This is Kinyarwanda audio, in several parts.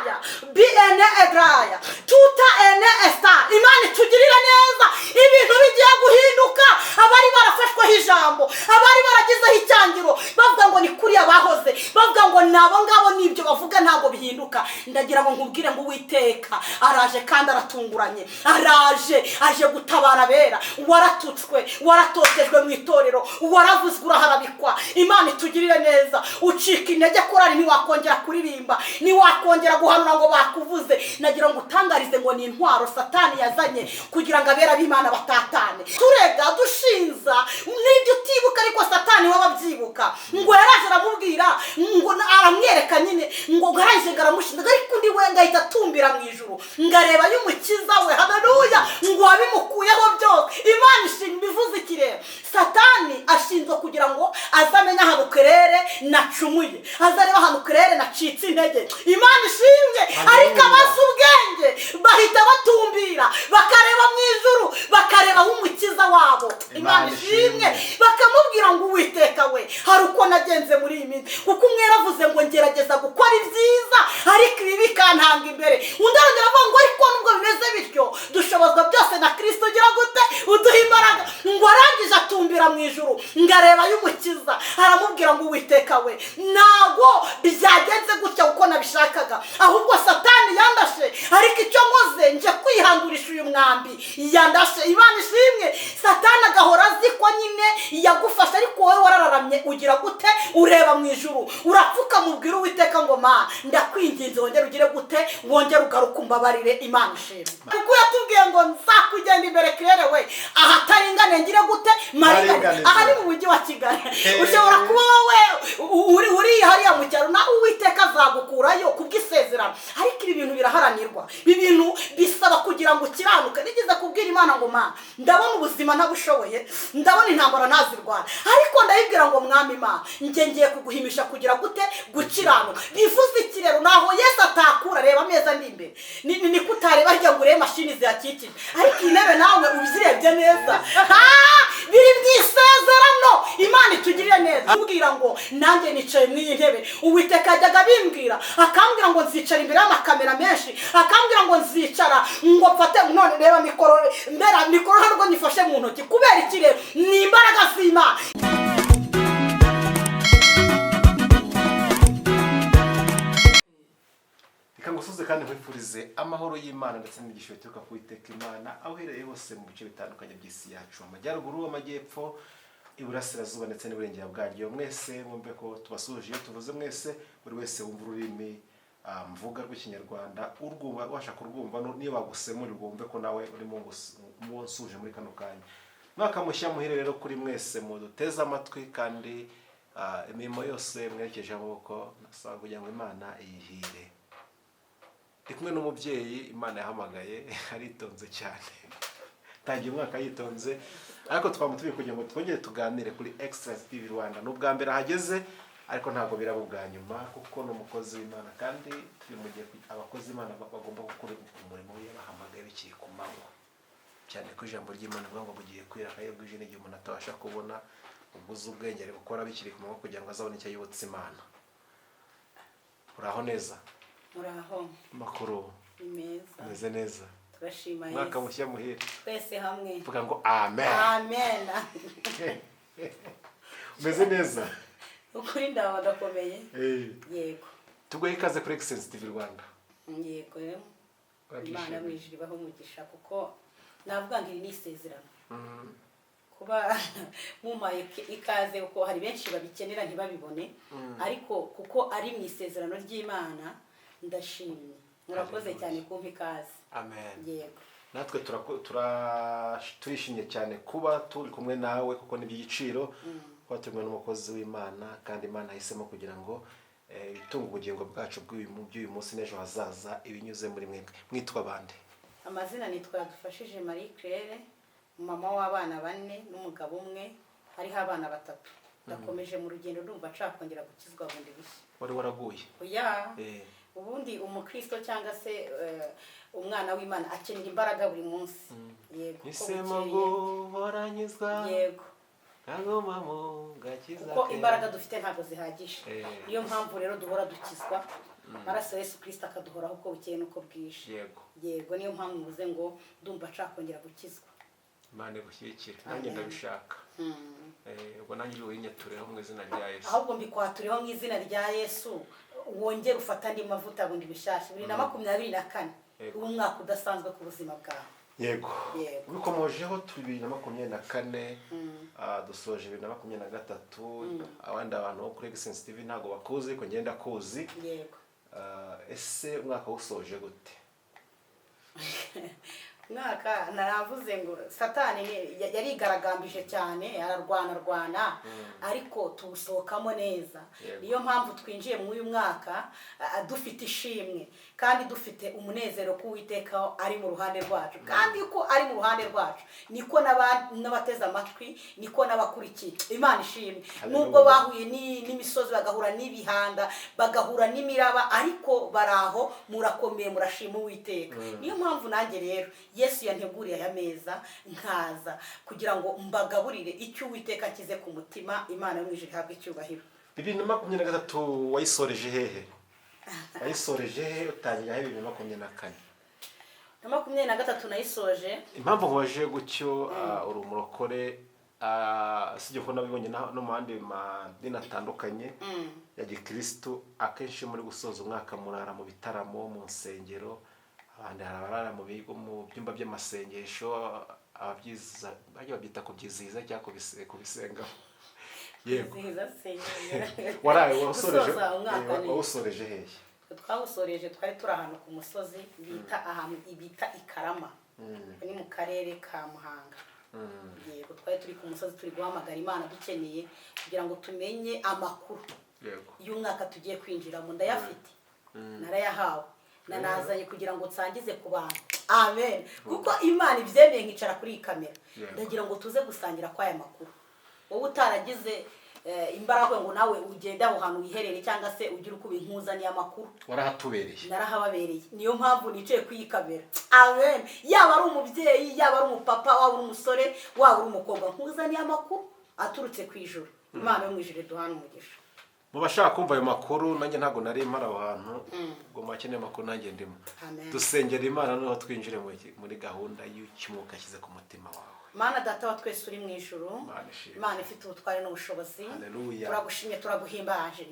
Edraya, BN Edraya, Tuta Ene Esta. Imana itugirira neza, ibintu bigiye guhinduka. Abari barafashweho ijambo, abari baragizeho icyangiro, bavuga ngo ni kuri abahoze, bavuga ngo nabo ngabo nibyo bavuga ntago bihinduka. Ndagira ngo nkubwire ngo Uwiteka araje kandi aratunguranye, aje gutabara bera. Waratutswe, waratotejwe mu itorero, waravuzwe uraharabikwa. Imana itugirire neza, ucika intege korari ntiwakongera kuririmba, ntiwakongera guhanura ngo bakuvuze. Nagira ngo utangarize ngo ni intwaro Satani yazanye kugira ngo abera b'Imana batatane. Turega dushinza n'ibyo utibuka ariko Satani wababyibuka. Ngo yaraje aramubwira ngo aramwereka nyine ngo garaje garamushinga ariko ndi we ngahita atumbira mu ijuru ngareba y'umukiza we. Haleluya. Ngo wabimukuyeho byose. Imana ishinga bivuze ikirere. Satani ashinzwe kugira ngo azamenya ahantu kerere nacumuye, azareba ahantu kerere nacitse intege. Imana ishimwe. Ariko abazi ubwenge bahita batumbira bakareba mu ijuru, bakareba umukiza wabo. Imana ishimwe. Bakamubwira ngo Uwiteka we, hari uko nagenze muri iyi minsi, kuko umwe yaravuze ngo ngerageza gukora ibyiza ariko ibi bikantanga imbere. Undi arongera avuga ngo ariko nubwo bimeze bityo dushobozwa byose na Kristo ugira gute uduha imbaraga. Ngo arangije atumbira mu ijuru ngareba y'umukiza, aramubwira ngo Uwiteka we, ntago byagenze gutya uko nabishakaga, ahubwo Satani yandashe, ariko icyo nkoze nje kwihandurisha uyu mwambi yandashe. Imana ishimwe. Satani agahora aziko nyine yagufasha, ariko wowe warararamye ugira gute ureba mu ijuru, urapfuka mubwira Uwiteka ngo ma ndakwinginze wongere ugire gute, wongere ugaruka umbabarire. Imana ishimwe. Kuko yatubwiye ngo nzakugenda imbere kirere we, ahataringane ngire gute marigane. Aha ni mu mujyi wa Kigali. Ushobora kuba wowe uri hariya mu cyaro, nawe Uwiteka azagukurayo kubw'isezerano. Ariko ibi bintu biraharanirwa, ibi bintu bisaba kugira ngo ukiranuke. Nigeze kubwira Imana ngo ma ndabona ubuzima ntabushoboye, ndabona intambara ntazirwana, ariko ndayibwira ngo mwami ma ngiye kuguhimisha kugira gute gukiranuka. Bivuze iki rero? Naho Yesu atakura, reba ameza ndi imbere, ni kutareba hirya ngo urebe mashini ziyakikije, ariko intebe nawe ubizirebye neza. Biri mu isezerano. Imana itugirire neza. Mbwira ngo nanjye nicaye mu iyi ntebe, Uwiteka ajyaga bimbwira, akambwira ngo nzicara imbere y'amakamera menshi, akambwira ngo nzicara ngo mfate none reba mikoro ntabwo nyifashe mu ntoki. Kubera iki rero? Ni imbaraga z'Imana. Reka ngusuze kandi nkwifurize amahoro y'Imana ndetse n'imigisha bituruka ku Uwiteka Imana aho uherereye hose mu bice bitandukanye by'isi yacu, amajyaruguru, amajyepfo, iburasirazuba ndetse n'uburengera bwaryo. Mwese mwumve ko tubasuhuje. Iyo tuvuze mwese, buri wese wumva ururimi mvuga rw'ikinyarwanda, urwumva washaka kurwumva, niyo bagusemurira wumve ko nawe urimo umusuje muri kano kanya. Mwaka mushya muhire rero kuri mwese muduteze amatwi, kandi imirimo yose mwerekeje amaboko nasaba kugira ngo Imana iyihire. Ndi kumwe n'umubyeyi Imana yahamagaye, aritonze cyane, tangiye umwaka yitonze, ariko twamutumiye kugira ngo twongere tuganire kuri Extra TV Rwanda. N'ubwa mbere ahageze, ariko ntabwo biraba ubwa nyuma, kuko ni umukozi w'Imana, kandi turi mu gihe abakozi b'Imana bagomba gukora umurimo we bahamagaye bikiri ku manywa, cyane ko ijambo ry'Imana rivuga ngo bugiye kwira akayo bwije n'igihe umuntu atabasha kubona ubuze ubwenge ari gukora bikiri ku manywa kugira ngo azabone icyo yibutsa Imana. Uraho neza? Muraho. Makuru meza. Meze neza. Turashima Yesu. Mwaka mushya muhire. Twese hamwe. Vuga ngo amen. Amen. Meze neza? Ukuri ndawa gakomeye. Yego. Tugoye ikaze kuri Extra TV Rwanda. Yego. Imana mwijiri baho umugisha, kuko navuga ngo iri ni isezerano. Kuba mumaye ikaze, uko hari benshi babikenera ntibabibone, ariko kuko ari mu isezerano ry'Imana ndashimye. Murakoze cyane kumva ikaze. Amen. Yego. Natwe turishimye cyane kuba turi kumwe nawe, kuko ni by'igiciro kuba turi kumwe n'umukozi w'Imana, kandi Imana yahisemo kugira ngo itunga ubugingo bwacu bw'uyu munsi n'ejo hazaza ibinyuze muri mwebwe. Mwitwa bande? Amazina nitwa Dufashije Marie Claire, mama w'abana 4 n'umugabo umwe, hariho abana 3. Ndakomeje mu rugendo ndumva nshakongera gukizwa bundi bushya. Wari waraguye? Oya. Ubundi umukristo cyangwa se umwana w'Imana akenera imbaraga buri munsi. Yego. Isemo ngo horanyizwa. Yego. Agoma mu gakiza. Kuko imbaraga dufite ntabwo zihagije. Niyo mpamvu rero duhora dukizwa amaraso ya Yesu Kristo akaduhoraho uko bukeye nuko bwije. Yego niyo mpamvu muvuze ngo ndumva nshakongera gukizwa. Imana igushyigikire nanjye ndabishaka. Ubwo nanjye uyinyatureho mu izina rya Yesu. Ahubwo mbikwatureho mu izina rya Yesu, wongere ufata andi mavuta bundi bishasha. 2024 umwaka udasanzwe ku buzima bwawe. Yego. Bikomojeho 2024 dusoje 2023 abandi abantu bo kuri Excellence TV ntago bakuzi ko ngenda kuzi. Yego. Ese umwaka usoje gute? Mwaka naravuze ngo Satani yarigaragambije cyane, ararwana ariko tusohokamo neza. Niyo mpamvu twinjiye mu uyu mwaka dufite ishimwe kandi dufite umunezero ko Uwiteka ari mu ruhande rwacu, kandi ko ari mu ruhande rwacu niko n'abateza amatwi, niko n'abakurikiye. Imana ishimwe. Nubwo bahuye n'imisozi, bagahura n'ibihanda, bagahura n'imiraba, ariko baraho murakomeye, murashima Uwiteka. Niyo mpamvu nanjye rero Yesu yanteguriye aya meza nkaza kugira ngo mbagaburire icyo Uwiteka akize ku mutima. Imana yo mwijuru ihabwe icyubahiro. 2023 wayisoreje hehe? Wayisoreje hehe utangira he 2024? 2023 nayisoje. Impamvu hoje gutyo uri umurokore sijye ko nabibonye no mandi madini atandukanye ya Gikristo, akenshi muri gusoza umwaka murara mu bitaramo, mu nsengero, abandi harabara mu bigo, mu byumba by'amasengesho, ababyiza bajya babyita kubyiziza cyangwa kubisenga. Yego. Waraye wasoreje hehe? Twawusoreje twari turi ahantu ku musozi bita Ikarama. Ni mu karere ka Muhanga. Yego, twari turi ku musozi turi guhamagara Imana dukeneye kugira ngo tumenye amakuru. Yego. Y'umwaka tugiye kwinjiramo ndayafite. Narayahawe. Nanazanye kugira ngo nsangize ku bantu. Amen. Kuko Imana ibyemeye nkicara kuri kamera. Ndagira ngo tuze gusangira kwa aya makuru. Wowe utaragize imbaraga ngo nawe ugenda aho hantu wiherere cyangwa se ugira uko binkuzaniye amakuru. Warahatubereye. Narahababereye. Niyo mpamvu nicaye kuri kamera. Amen. Yaba ari umubyeyi, yaba ari umupapa, waba ari umusore, waba ari umukobwa, nkuzaniye amakuru aturutse ku ijuru. Imana yo mwijuru duhana umugisha. Mubashaka kumva ayo makuru nanjye ntago nari mpara abantu ngo makeneye amakuru nanjye ndimo. Dusengera Imana no twinjire muri gahunda y'umwuka ashyize ku mutima wawe. Mana data wa twese uri mu ijuru, Imana ifite ubutware n'ubushobozi, turagushimye turaguhimbaje,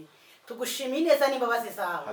tugushimiye neza n'imbabazi zawe,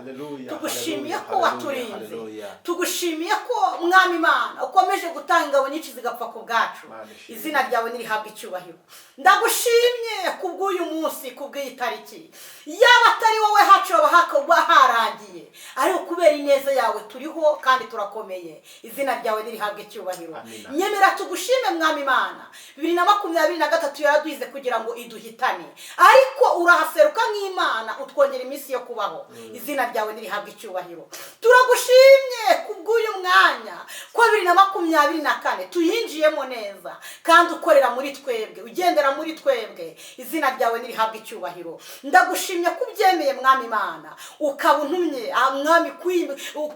tugushimiye ko waturinze, tugushimiye ko mwami Imana ukomeje gutanga ingabo nyinshi zigapfa ku bwacu. Izina ryawe nirihabwe icyubahiro. Ndagushimye kubw'uyu munsi, kubw'iyi tariki, yaba atari wowe hacu abahaka harangiye, ariko kubera ineza yawe turiho kandi turakomeye. Izina ryawe nirihabwe icyubahiro. Nyemera tugushime mwami Imana. 2023 yaraduhize kugira ngo iduhitane, ariko urahaseruka nk'Imana utwongera iminsi yo kubaho. Izina ryawe nirihabwe icyubahiro. Turagushimye kubw'uyu mwanya ko 2024 tuyinjiyemo neza kandi ukorera muri twebwe, ugendera muri twebwe. Izina ryawe nirihabwe icyubahiro. Ndagushimye kubyemeye mwami Imana, ukabuntumye mwami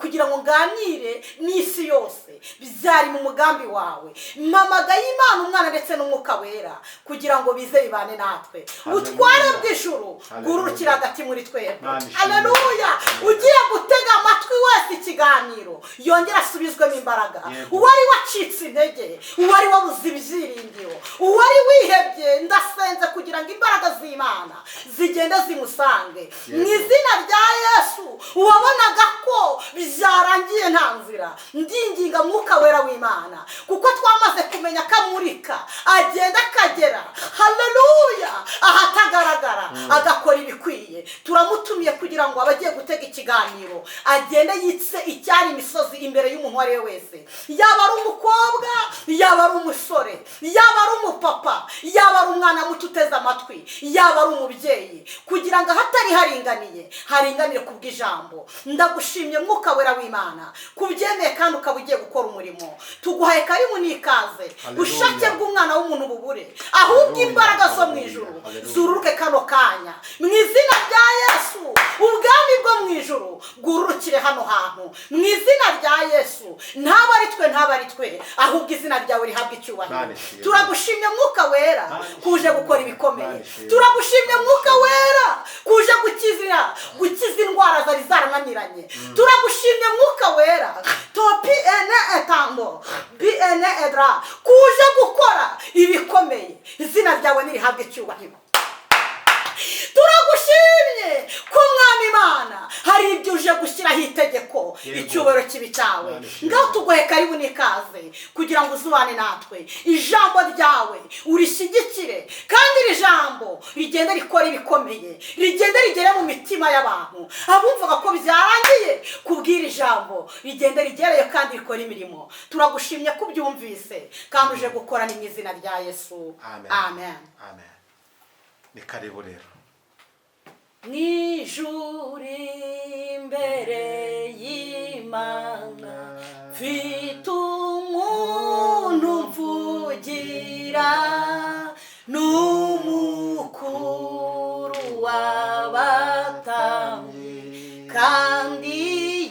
kugira ngo nganire n'isi yose bizari mu mugambi wawe. Mamaga y'Imana umwana ndetse n'umwuka wera kugira ngo bize bibane natwe. Utware bw'ijuru gururukira hagati muri twebwe. Haleluya. Ugiye gutega amatwi wese ikiganiro yongera asubizwemo imbaraga. Uwari wacitse intege, uwari wabuze ibyiringiro, uwari wihebye, ndasenze kugira ngo imbaraga z'Imana zigende zimusange. Mu izina rya Yesu uwabonaga ko bizarangiye nta nzira, ndinginga mwuka wera w'Imana kuko twamaze kumenya kamurika agenda akagera. Haleluya. Ahatagaragara agakora ibikwiye. Turamutumiye kugira ngo abagiye gutega ikiganiro agende yitse icyari imisozi imbere y'umuntu wari wese, yaba ari umukobwa, yaba ari umusore, yaba ari umupapa, yaba ari umwana muto uteze amatwi, yaba ari umubyeyi, kugira ngo ahatari haringaniye haringanire kubw'ijambo. Ndagushimye mwuka wera w'Imana. Imana kubyemeye kandi ukaba ugiye gukora umurimo. Tuguhaye karibu n'ikaze. Ubushake bw'umwana w'umuntu bubure, ahubwo imbaraga zo mu ijuru zururuke kano kanya mu izina rya Yesu. Ubwami bwo mu ijuru bwururukire hano hantu mu izina rya Yesu. Ntaba ari twe ahubwo izina ryawe rihabwa icyubahiro. Turagushimye mwuka wera kuje gukora ibikomeye. Turagushimye mwuka wera kuje gukiza indwara zari zarananiranye. Turagushimye mwuka wera topi ene etambo bi ene edra kuje gukora ibikomeye. Izina ryawe nirihabwe icyubahiro. Turagushimye ko mwami Imana hari ibyo uje gushyiraho itegeko, icyubahiro kibi cyawe. Ngaho tuguhe karibu n'ikaze kugira ngo uzubane natwe. Ijambo ryawe urishyigikire kandi iri jambo rigenda rikora ibikomeye, rigenda rigere mu mitima y'abantu. Abumvaga ko byarangiye kubwira ijambo rigenda rigereyo kandi rikora imirimo. Turagushimye ko ubyumvise kandi uje gukora mu izina rya Yesu. Amen. Amen. Ni karibu rero. Nijuru imbere y'Imana mfite umuntu mvugira, n'umukuru w'abatambyi kandi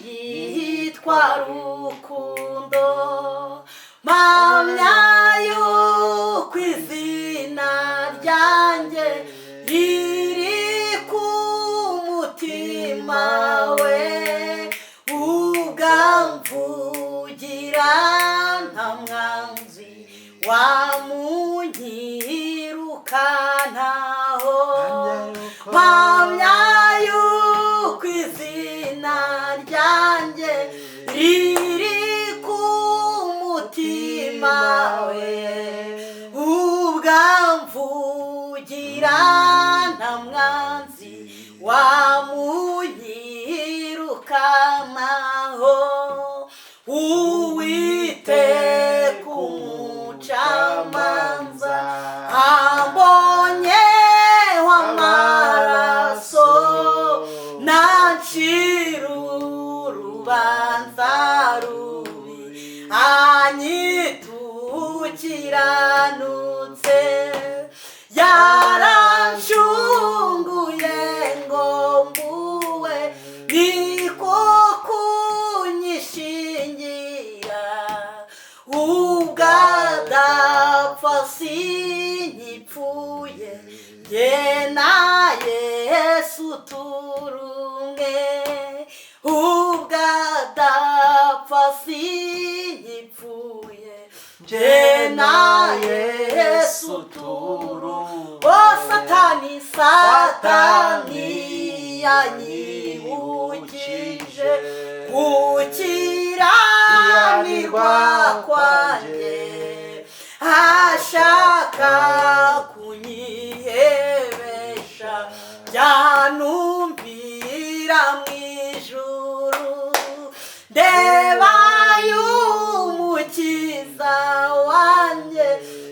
yitwa Rukundo. Mpamya yuko izina ryanjye riri ku mutima we, ugamvugira nta mwanzi wamunyirukanaho. Mpamya yuko izina ryanjye riri ku mutima we, ugamvugira nta mwanzi wamunyirukanaho. Uwiteka umucamanza ambonyeho amaraso, nancira urubanza rubi anyitukiranutse. Yaranshunguye ngo mbuwe niko kunyishingira, ubwadapfa sinyipfuye jye na Yesu turumwe. Ubwadapfa sinyipfuye jye na Yesu turumwe. Oh Satani yanyibukije gukiranirwa kwanjye, ashaka kunyihebesha byanumvira mu ijuru. Ndeba y'umukiza wanjye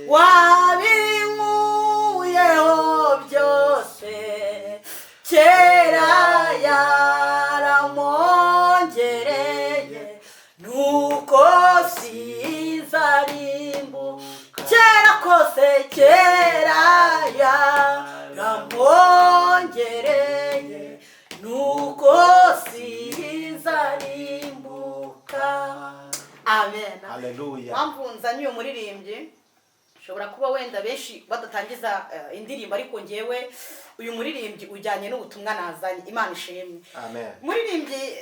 wabinkuyeho byose, kera yaramongereye nuko sinzarimbuka. Kera kose kera yaramongereye nuko sinzarimbuka. Amen. Haleluya. Wamvunza niyo muririmbyi. Ushobora kuba wenda benshi badatangiza indirimbo, ariko ngewe uyu muririmbyi ujyanye n'ubutumwa nazanye. Imana ishimwe. Amen. Muririmbyi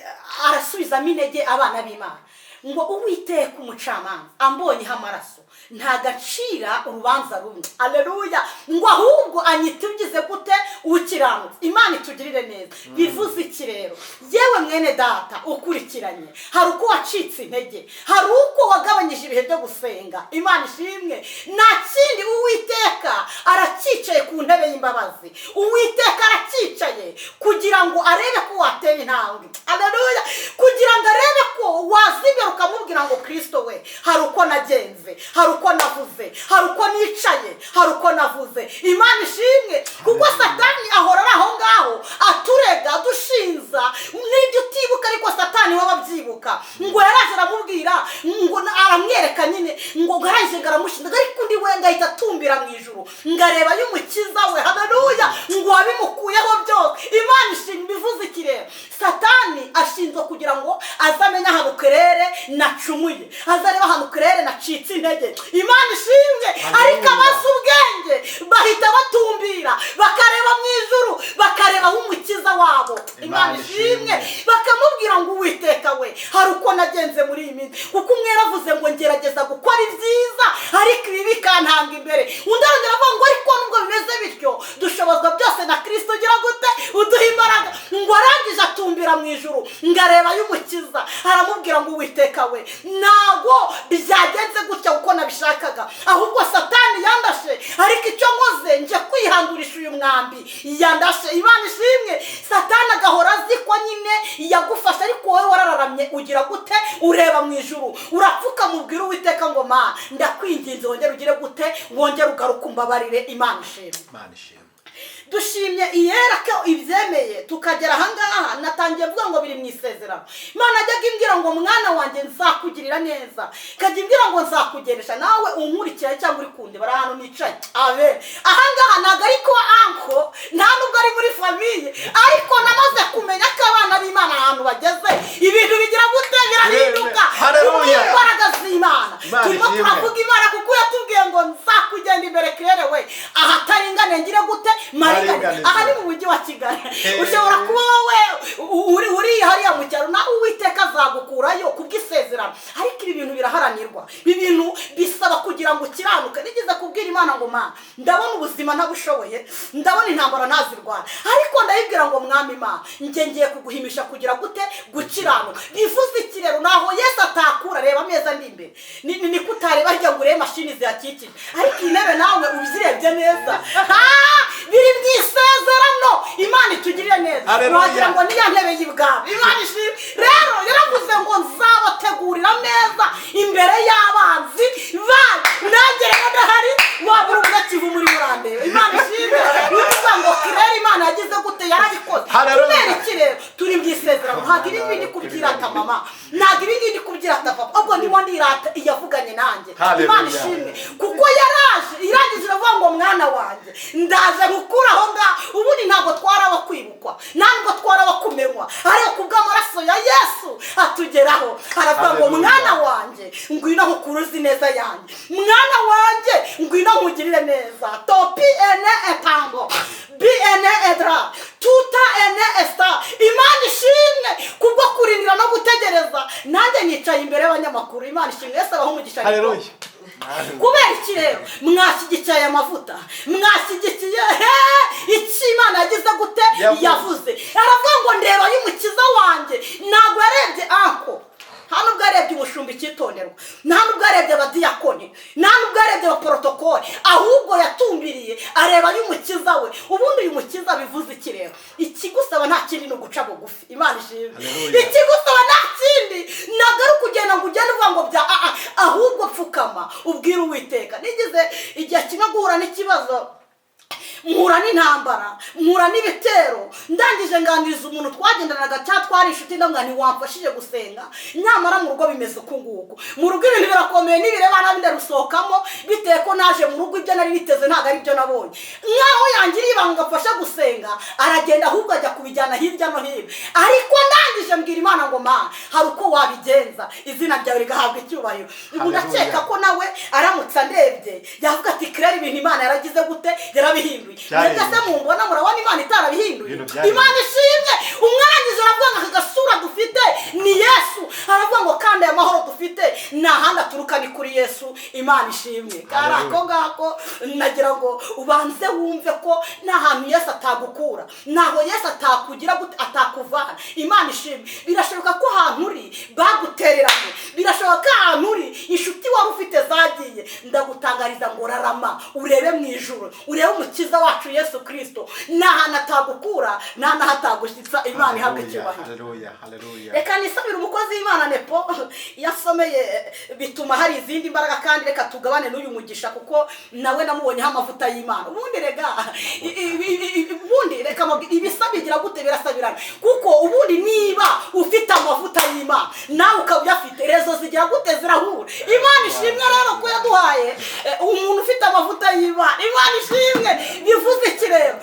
arasubizamo intege abana b'Imana ngo Uwiteka umucamanza ambonyeho amaraso ntagacira urubanza rumwe. Aleluya. Ngo ahubwo anyitugize gute ukiranutse. Imana itugirire neza. Bivuze iki rero? Yewe mwene data ukurikiranye, hari uko wacitse intege, hari uko wagabanyije ibihe byo gusenga. Imana ishimwe. Nta kindi, Uwiteka aracicaye ku ntebe y'imbabazi. Uwiteka aracicaye kugira ngo arebe ko wateye intambwe. Aleluya. Kugira ngo arebe ko wazibera ukamubwira ngo Kristo we, hari uko nagenze, hari uko navuze, hari uko nicaye, hari uko navuze. Imana ishimwe. Kuko Satani ahora aho ngaho aturega dushinza n'ibyo utibuka, ariko Satani we ababyibuka. aramushaka ngo yaraje aramubwira ngo aramwereka nyine ngo garanje garamushinga ariko undi we ngahita atumbira mu ijuru ngareba y'umukiza we haleluya ngo wabimukuyeho byose imana ishinga bivuze ikirere satani ashinzwe kugira ngo azamenya ahantu kerere nacumuye azareba ahantu kerere nacitse intege imana ishimwe ariko abazi ubwenge bahita batumbira bakareba mu ijuru bakareba umukiza wabo imana ishimwe bakamubwira ngo Uwiteka we hari uko nagenze muri iyi minsi kuko umwe yaravuze ngo ngerageza gukora ibyiza ariko ibi bikantanga imbere undi arongera avuga ngo ariko nubwo bimeze bityo dushobozwa byose na Kristo ugira gute uduha imbaraga ngo arangije atumbira mu ijuru ngareba y'umukiza aramubwira ngo Uwiteka we ntago byagenze gutya uko nabishakaga ahubwo satani yandashe ariko icyo nkoze nje kwihandurisha uyu mwambi yandashe imana ishimwe satani agahora azi ko nyine yagufasha ariko wowe warararamye ugira gute ureba mu ijuru urapfuka mubwira Uwiteka ngo ma ndakwinginze wongere ugire gute wongere ugaruka umbabarire imana ishimwe dushimye iyera ko ibyemeye tukagera ahangaha natangiye mvuga ngo biri mu isezerano imana ajyaga imbwira ngo mwana wanjye nzakugirira neza ikajya imbwira ngo nzakugeresha nawe unkurikira cyangwa uri kunde bari ahantu nicaye ahangaha ntabwo ari ko anko nta nubwo ari muri famiye ariko namaze kumenya ko abana b'imana ahantu bageze ibintu bigira gute birahinduka imbaraga z'imana turimo turavuga imana kuko yatubwiye ngo nzakugenda imbere kirere we ahataringane ngire gute aha ni mu mujyi wa Kigali ushobora kuba wowe uri hariya mu cyaro nawe Uwiteka azagukurayo kubw'isezerano ariko ibi bintu biraharanirwa ibi bintu bisaba kugira ngo ukiranuke nigeze kubwira imana ngo ma ndabona ubuzima ntabushoboye ndabona intambara ntazirwana ariko ndayibwira ngo mwami imana ngiye kuguhimisha kugira gute gukiranuka bivuze ikirero naho Yesu atakura reba ameza ndi imbere ni kutareba hirya ngo urebe mashini zihakikije ariko intebe nawe uzirebye neza biri mu isezerano imana itugirire neza wagira ngo niya ntebe y'ibwami imana ishimwe rero yaravuze ngo nzabategurira neza imbere y'abanzi nanjye rero ndahari wabura ugakiva muri murandebe imana ishimwe bivuga ngo kirere imana yagize gute yarabikoze kubera ikirere turi mu isezerano ntabwo ibi ngibi ndi kubyirata mama ntabwo ibi ngibi ndi kubyirata papa ubwo ndimo ndirata iyavuganye nanjye imana ishimwe kuko yaraje irangije iravuga ngo mwana wanjye ndaje gukura aho ngaho ubundi ntabwo twaraho kwibukwa ntabwo twaraho kumenywa ariko kubw'amaraso ya Yesu atugeraho aravuga ngo mwana wanjye ngwino nkukuruzi neza yanjye mwana wanjye ngwino nkugirire neza topi ene etango bi ene edra tuta ene esta imana ishimwe kubwo kurindira no gutegereza nanjye nicaye imbere y'abanyamakuru imana ishimwe Yesu abaho umugisha haleluya kubera iki rero mwashyigikiye aya mavuta mwashyigikiye iki imana yagize gute yavuze aravuga ngo ndeba y'umukiza wanjye ntabwo yarebye anko nta nubwo yarebye umushumba icyitonderwa nta nubwo yarebye abadiyakoni nta nubwo yarebye abaporotokoli ahubwo yatumbiriye areba y'umukiza we ubundi uyu mukiza bivuze iki rero ikigusaba nta kindi ni uguca bugufi imana ishimwe ikigusaba nta kindi ntabwo ari ukugenda ngo ugende uvuga ngo bya ahubwo pfukama ubwire Uwiteka nigeze igihe kimwe guhura n'ikibazo mpura n'intambara mpura n'ibitero ndangije nganiriza umuntu twagendanaga cyangwa twari inshuti ndamubwira ntiwamfashije gusenga nyamara mu rugo bimeze uku nguku mu rugo ibintu birakomeye n'ibireba nabi ndarusohokamo bitewe ko naje mu rugo ibyo nari biteze ntabwo ari byo nabonye nkaho yangiriye ibanga ngafasha gusenga aragenda ahubwo ajya kubijyana hirya no hino ariko ndangije mbwira imana ngo ma hari uko wabigenza izina ryawe rigahabwa icyubahiro ubu ndakeka ko nawe aramutse andebye yavuga ati kirere ibintu imana yaragize gute yarabihinduye ndetse mumbona murabona imana itarabihinduye imana ishimwe umwarangiza aravuga ngo aka gasura dufite ni Yesu aravuga ngo kandi aya mahoro dufite nta handi aturuka ni kuri Yesu imana ishimwe kari ako ngako nagira ngo ubanze wumve ko nta hantu Yesu atagukura ntaho Yesu atakugira gute atakuvana imana ishimwe birashoboka ko ahantu uri bagutereranye birashoboka ko ahantu uri inshuti wari ufite zagiye ndagutangariza ngo rarama urebe mu ijuru urebe umukiza wacu Yesu Kristo n'ahantu atagukura n'ahantu hatagushyitsa Imana ihabwe icyubahiro. Reka nisabire umukozi w'Imana Nepo yasomeye bituma hari izindi mbaraga kandi reka tugabane n'uyu mugisha kuko nawe namubonyeho amavuta y'Imana. Ubundi reka ibisabigira gute birasabirana kuko ubundi niba ufite amavuta y'Imana nawe ukaba uyafite rezo zigira gute zirahura. Imana ishimwe rero ko yaduhaye umuntu ufite amavuta y'Imana. Imana ishimwe bivuze ikirero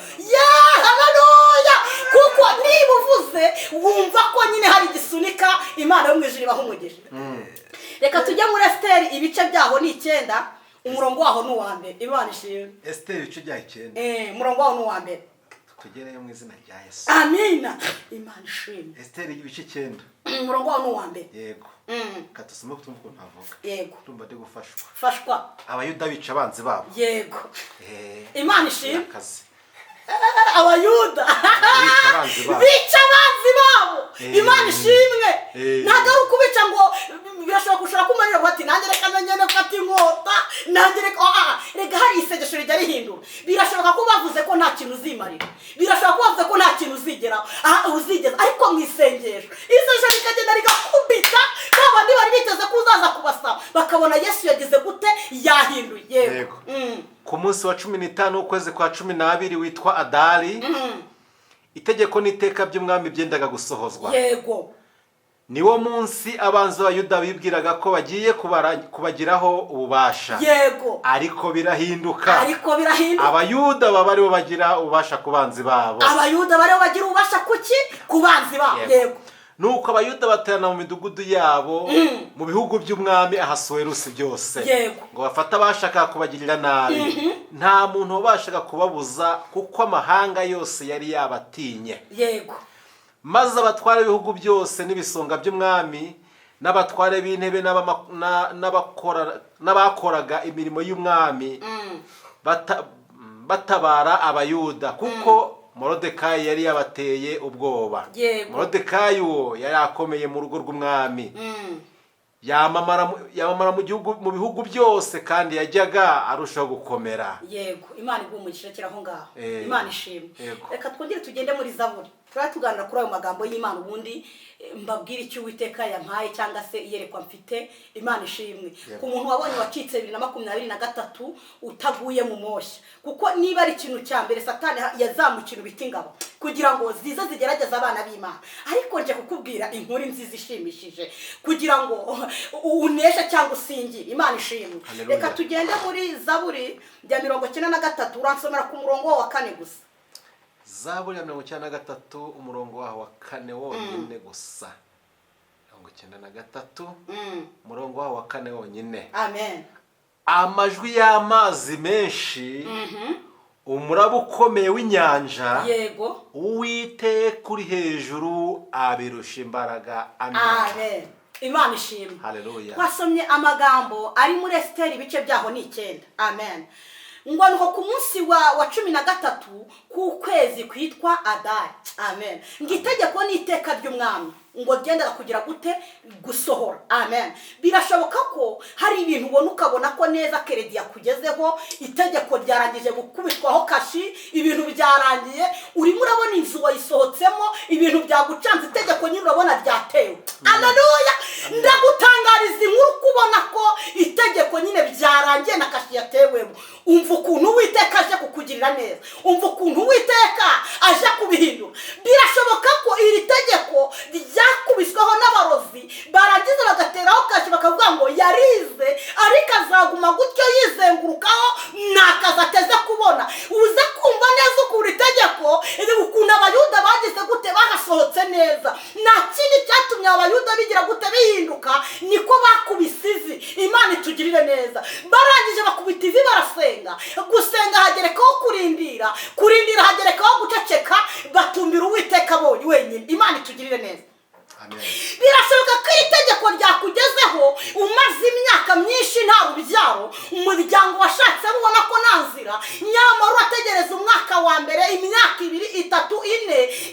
haleluya kuko niba uvuze wumva ko nyine hari igisunika Imana yo mu ijuru ibaha umugisha. Reka tujye muri Esteri ibice byaho ni 9 umurongo waho n'uwa mbere. Imana ishimwe. Esteri ibice bya 9 umurongo waho n'uwa mbere. Tugereyo mu izina rya Yesu. Amina. Imana ishimwe. Esteri ibice 9 umurongo waho n'uwa mbere. Yego. Katusoma kutumva ko ntavuga. Yego. Tumba de gufashwa. Fashwa. Abayuda bica abanzi babo. Yego. Imana ishimwe. Abayuda bica abanzi babo. Imana ishimwe. Ntabwo ari ukubica ngo birashoboka ushobora kumarira bati nanjye reka nanyene fata inkota nanjye reka hari isengesho rijya rihindura. Birashoboka ko bavuze ko nta kintu uzimarira, birashoboka ko bavuze ko nta kintu uzigera uzigeza, ariko mu isengesho isengesho rikagenda rigakubita babandi bari biteze ko uzaza kubasaba bakabona Yesu yagize gute yahinduye. Yego. Ku munsi wa 15 w'ukwezi kwa 12 witwa Adari itegeko n'iteka by'umwami byendaga gusohozwa. Yego. Niwo munsi abanzi b'Abayuda bibwiraga ko bagiye kubagiraho ububasha. Yego. Ariko birahinduka. Abayuda baba aribo bagira ububasha ku banzi babo. Abayuda bariho bagira ububasha kuki ku banzi babo. Yego. Nuko Abayuda baterana mu midugudu yabo mu bihugu by'umwami Ahasuwerusi byose. Yego. Ngo bafata abashaka kubagirira nabi. Nta muntu wabashaga kubabuza kuko amahanga yose yari yabatinye. Yego. Maze abatware ibihugu byose n'ibisonga by'umwami n'abatware b'intebe n'abakoraga imirimo y'umwami batabara Abayuda kuko Morodekayi yari yabateye ubwoba. Morodekayi uwo yari akomeye mu rugo rw'umwami. Yamamara mu bihugu byose kandi yajyaga arushaho gukomera. Yego. Imana igumugisha kiraho ngaho. Imana ishimwe. Reka twongere tugende muri Zaburi. Tuganira kuri ayo magambo y'Imana ubundi mbabwira icyo Uwiteka yampaye cyangwa se iyerekwa mfite. Imana ishimwe. Ku muntu wabonye wacitse 2023 utaguye mu moshya kuko niba ari ikintu cya mbere Satani yazamuye ikintu bita ingabo kugira ngo zize zigerageza abana b'Imana, ariko nje kukubwira inkuru nziza ishimishije kugira ngo unesha cyangwa usingire. Imana ishimwe. Reka tugende muri Zaburi ya 93 uransomera ku murongo wa 4 gusa. Zaburi ya 93 umurongo wa 4 wonyine gusa. 93 umurongo wa 4 wonyine. Amen. Amajwi y'amazi menshi umuraba ukomeye w'inyanja. Yego. Uwiteka uri hejuru abirusha imbaraga. Amen. Imana ishimwe. Haleluya. Twasomye amagambo ari muri Esteri ibice byaho ni 9. Amen. Ngo nuko ku munsi wa 13 ku kwezi kwitwa Adari. Amen. Ngitegeko n'iteka ry'umwami ngo genda kugira gute gusohora. Amen. Birashoboka ko hari ibintu ubona ukabona ko neza keredi yakugezeho itegeko ryarangije gukubitwaho kashi ibintu byarangiye urimo urabona inzu wayisohotsemo ibintu byagucanze itegeko nyine urabona ryatewe. Haleluya. Ndagutangariza inkuru kubona ko itegeko nyine byarangiye na kashi yatewemo. Umva ukuntu Uwiteka aje kukugirira neza, umva ukuntu Uwiteka aje kubihindura. Birashoboka ko iri tegeko ryakubisweho n'abarozi barangiza bagateraho kashi bakavuga ngo yarize ariko azaguma gutyo yizengurukaho nakaza ateze kubona. Uze kumva neza ukuntu itegeko ukuntu Abayuda bagize gute bahasohotse neza. Nta kindi cyatumye Abayuda bigira gute bihinduka niko bakubisizi. Imana itugirire neza. Barangije bakubita ivi barasenga. Gusenga hagerekaho kurindira hagerekaho guceceka batumbira Uwiteka abonye wenyine. Imana itugirire neza. Amen. Birashoboka ko iri tegeko ryakugezeho umaze imyaka myinshi nta rubyaro, umuryango washatse ubona ko nta nzira, nyamara urategereza umwaka wa mbere, imyaka 2, 3,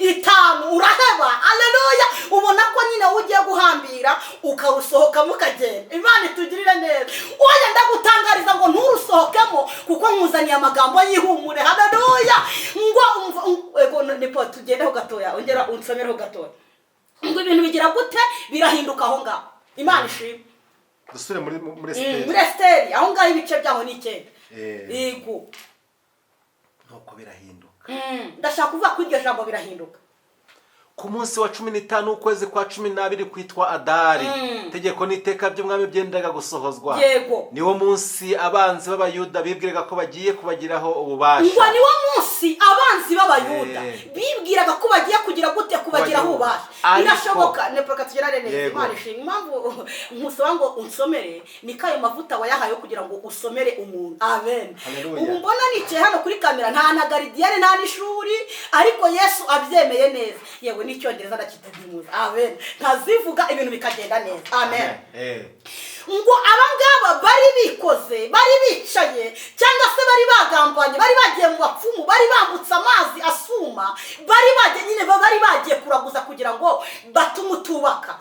4, 5 uraheba. Haleluya. Ubona ko nyine ugiye guhambira ukarusohokamo ukagenda. Imana itugirire neza. Oya ndagutangariza ngo nturusohokemo kuko nkuzaniye amagambo y'ihumure. Haleluya. Ngo ego nipo tugendeho gatoya, ongera unsomereho gatoya. Ngo ibintu bigira gute birahinduka aho ngaho. Imana ishimwe. dusubire muri Esiteri. Muri Esiteri aho ngaho ibice byaho ni 9. Yego. Nuko birahinduka. Ndashaka kuvuga ko iryo jambo birahinduka. Ku munsi wa 15 ukwezi kwa 12 kwitwa Adari, tegeko n'iteka by'umwami byendaga gusohozwa. Yego. Niwo munsi abanzi b'abayuda bibwiraga ko bagiye kubagiraho ububasha. Ngo niwo munsi abanzi b'abayuda bibwiraga ko bagiye kugira gute kubagiraho ububasha. Birashoboka nepoka tugerane neza. Imana ishimwe. Impamvu nkusaba ngo unsomere nikayo mavuta wayahaye kugira ngo usomere umuntu. Amen. Ubu mbona nice hano kuri kamera nta na gardien nta n'ishuri ariko Yesu abyemeye neza. Yewe n'icyongereza ndakitagimuza. Amen. Ntazivuga ibintu bikagenda neza. Amen. Ngo abangaba bari bikoze, bari bicaye cyangwa se bari bagambanye, bari bagiye mu bapfumu, bari bambutse amazi asuma, bari bagiye nyine bari bagiye kuraguza kugira ngo batumutubaka.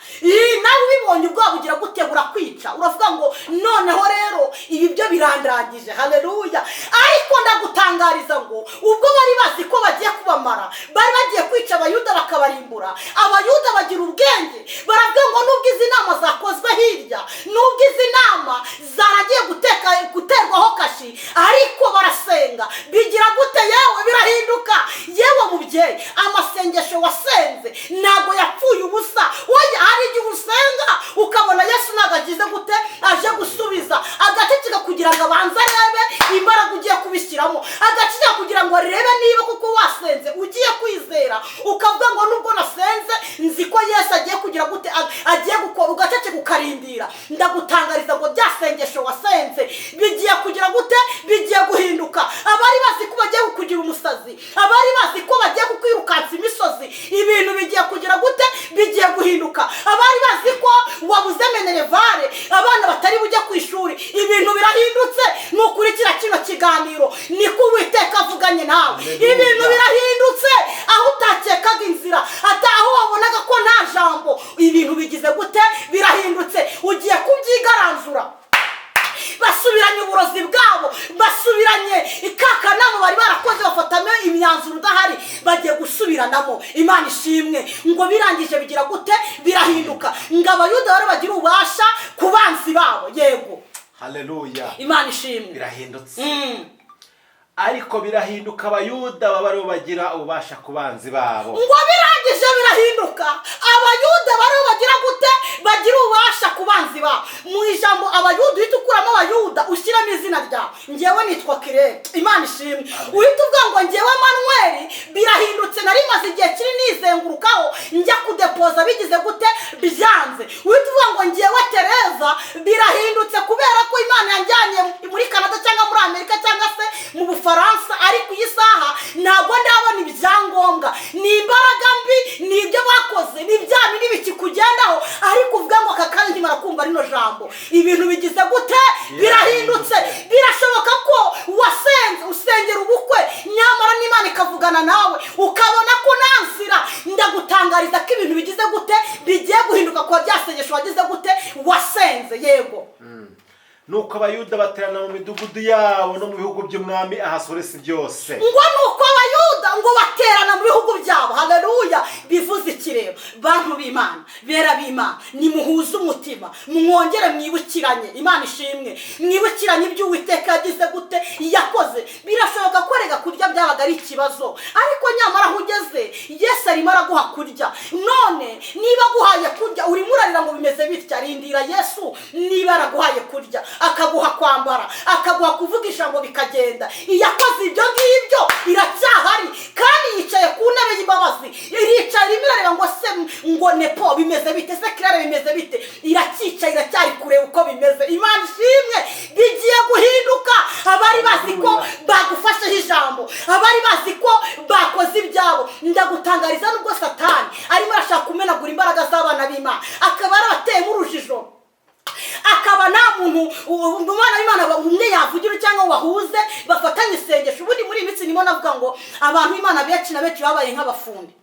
Nawe ubibonye ubwo bugira gute burakwica. Uravuga ngo noneho rero ibi byo birandangije. Haleluya. Ariko ndagutangariza ngo ubwo bari bazi ko bagiye kubamara, bari bagiye kwica abayuda bakabarimbura. Abayuda bagira ubwenge, baravuga ngo nubwo izi nama zakozwe hirya, nubwo izi nama zaragiye guterwaho kashi, ariko barasenga. Bigira gute yewe birahinduka. Yewe mubyeyi, amasengesho wasenze ntago yapfuye ubusa. Oya hari igihe usenga ukabona Yesu nagagize gute aje gusubiza, agaceceka kugira ngo abanze arebe imbaraga ugiye kubishyiramo, agaceceka kugira ngo arebe niba kuko wasenze ugiye kwizera, ukavuga ngo nubwo nasenze nzi ko Yesu agiye kugira gute agiye gukora, ugaceceka ukarindira. Ndagutangariza ngo byasengesho wasenze bigiye kugira gute bigiye guhinduka. Abari bazi ko bagiye kukugira umusazi, abari bazi ko bagiye kukwirukansa imisozi, ibintu bigiye kugira gute bigiye guhinduka. Abari bazi ko wabuze menerevare, abana batari bujya ku ishuri, ibintu birahindutse. Nukurikira kino kiganiro niko Uwiteka avuganye nawe. Ibintu birahindutse aho utakekaga inzira, aho wabonaga ko nta jambo, ibintu bigize gute birahindutse. Ugiye kubyigaranzura. Basubiranye uburozi bwabo, basubiranye ikakanamo bari barakoze bafatamo imyanzuro udahari, bagiye gusubiranamo. Imana ishimwe. Ngo birangije bigira gute birahinduka. Ngo abayuda bari bagira ubasha ku banzi babo. Yego. Haleluya. Imana ishimwe. Birahindutse. Ariko birahinduka abayuda baba aribo bagira ubasha ku banzi babo. Ngo birangije birahinduka abayuda bari bagira gute bagira ubasha ku banzi babo. Mu ijambo abayuda uhita ukuramo abayuda ushyiramo izina ryawe. Ngewe nitwa Kirere. Imana ishimwe. Uhita uvuga ngo ngewe Manuel. Birahindutse nari maze igihe kiri nizengurukaho njya kudepoza bigize gute byanze. Uhita uvuga ngo ngewe Tereza. Birahindutse kubera ko Imana yanjyanye muri Canada cyangwa muri Amerika cyangwa se mu Bufaransa, ariko iyi saha ntabwo ndabona ibyangombwa. Ni imbaraga mbi, ni ibyo bakoze, ni bya bindi bikikugendaho, ariko uvuga ngo aka kanya nkimara kumva rino jambo ibintu bigize gute birahindutse. Birashoboka ko wasenze usengera ubukwe, nyamara n'Imana ikavugana nawe ukabona ko nta nzira. Ndagutangariza ko ibintu bigize gute bigiye guhinduka kwa byasengesho wagize gute wasenze. Yego. Nuko abayuda baterana mu midugudu yabo no mu bihugu by'umwami Ahasuwerusi byose. Ngo nuko abayuda ngo baterana mu bihugu byabo. Haleluya. Bivuze iki rero? Bantu b'Imana, bera b'Imana, nimuhuze umutima, mwongere mwibukiranye. Imana ishimwe. Mwibukiranye ibyo Uwiteka yagize gute yakoze. Birashoboka ko rega kurya byabaga ari ikibazo, ariko nyamara aho ugeze Yesu arimo araguha kurya. None niba aguhaye kurya urimo urarira ngo bimeze bitya, rindira Yesu niba araguhaye kurya, akaguha kwambara, akaguha kuvuga ijambo bikagenda. Iyakoze ibyo ngibyo iracyahari kandi yicaye ku ntebe y'imbabazi. Iricaye imirareba ngo se ngo nepo bimeze bite, se Kirare bimeze bite, iracyicaye iracyari kureba uko bimeze. Imana ishimwe. Bigiye guhinduka. Abari bazi ko bagufasheho ijambo, abari bazi ko bakoze ibyabo, ndagutangariza nubwo Satani arimo arashaka kumenagura imbaraga z'abana b'Imana, akaba arabateyemo urujijo, akaba nta muntu umwana w'Imana umwe yavugira cyangwa wahuze bafatanye isengesho. Ubundi muri imitsi nimo navuga ngo abantu b'Imana benshi na benshi babaye nk'abafundi.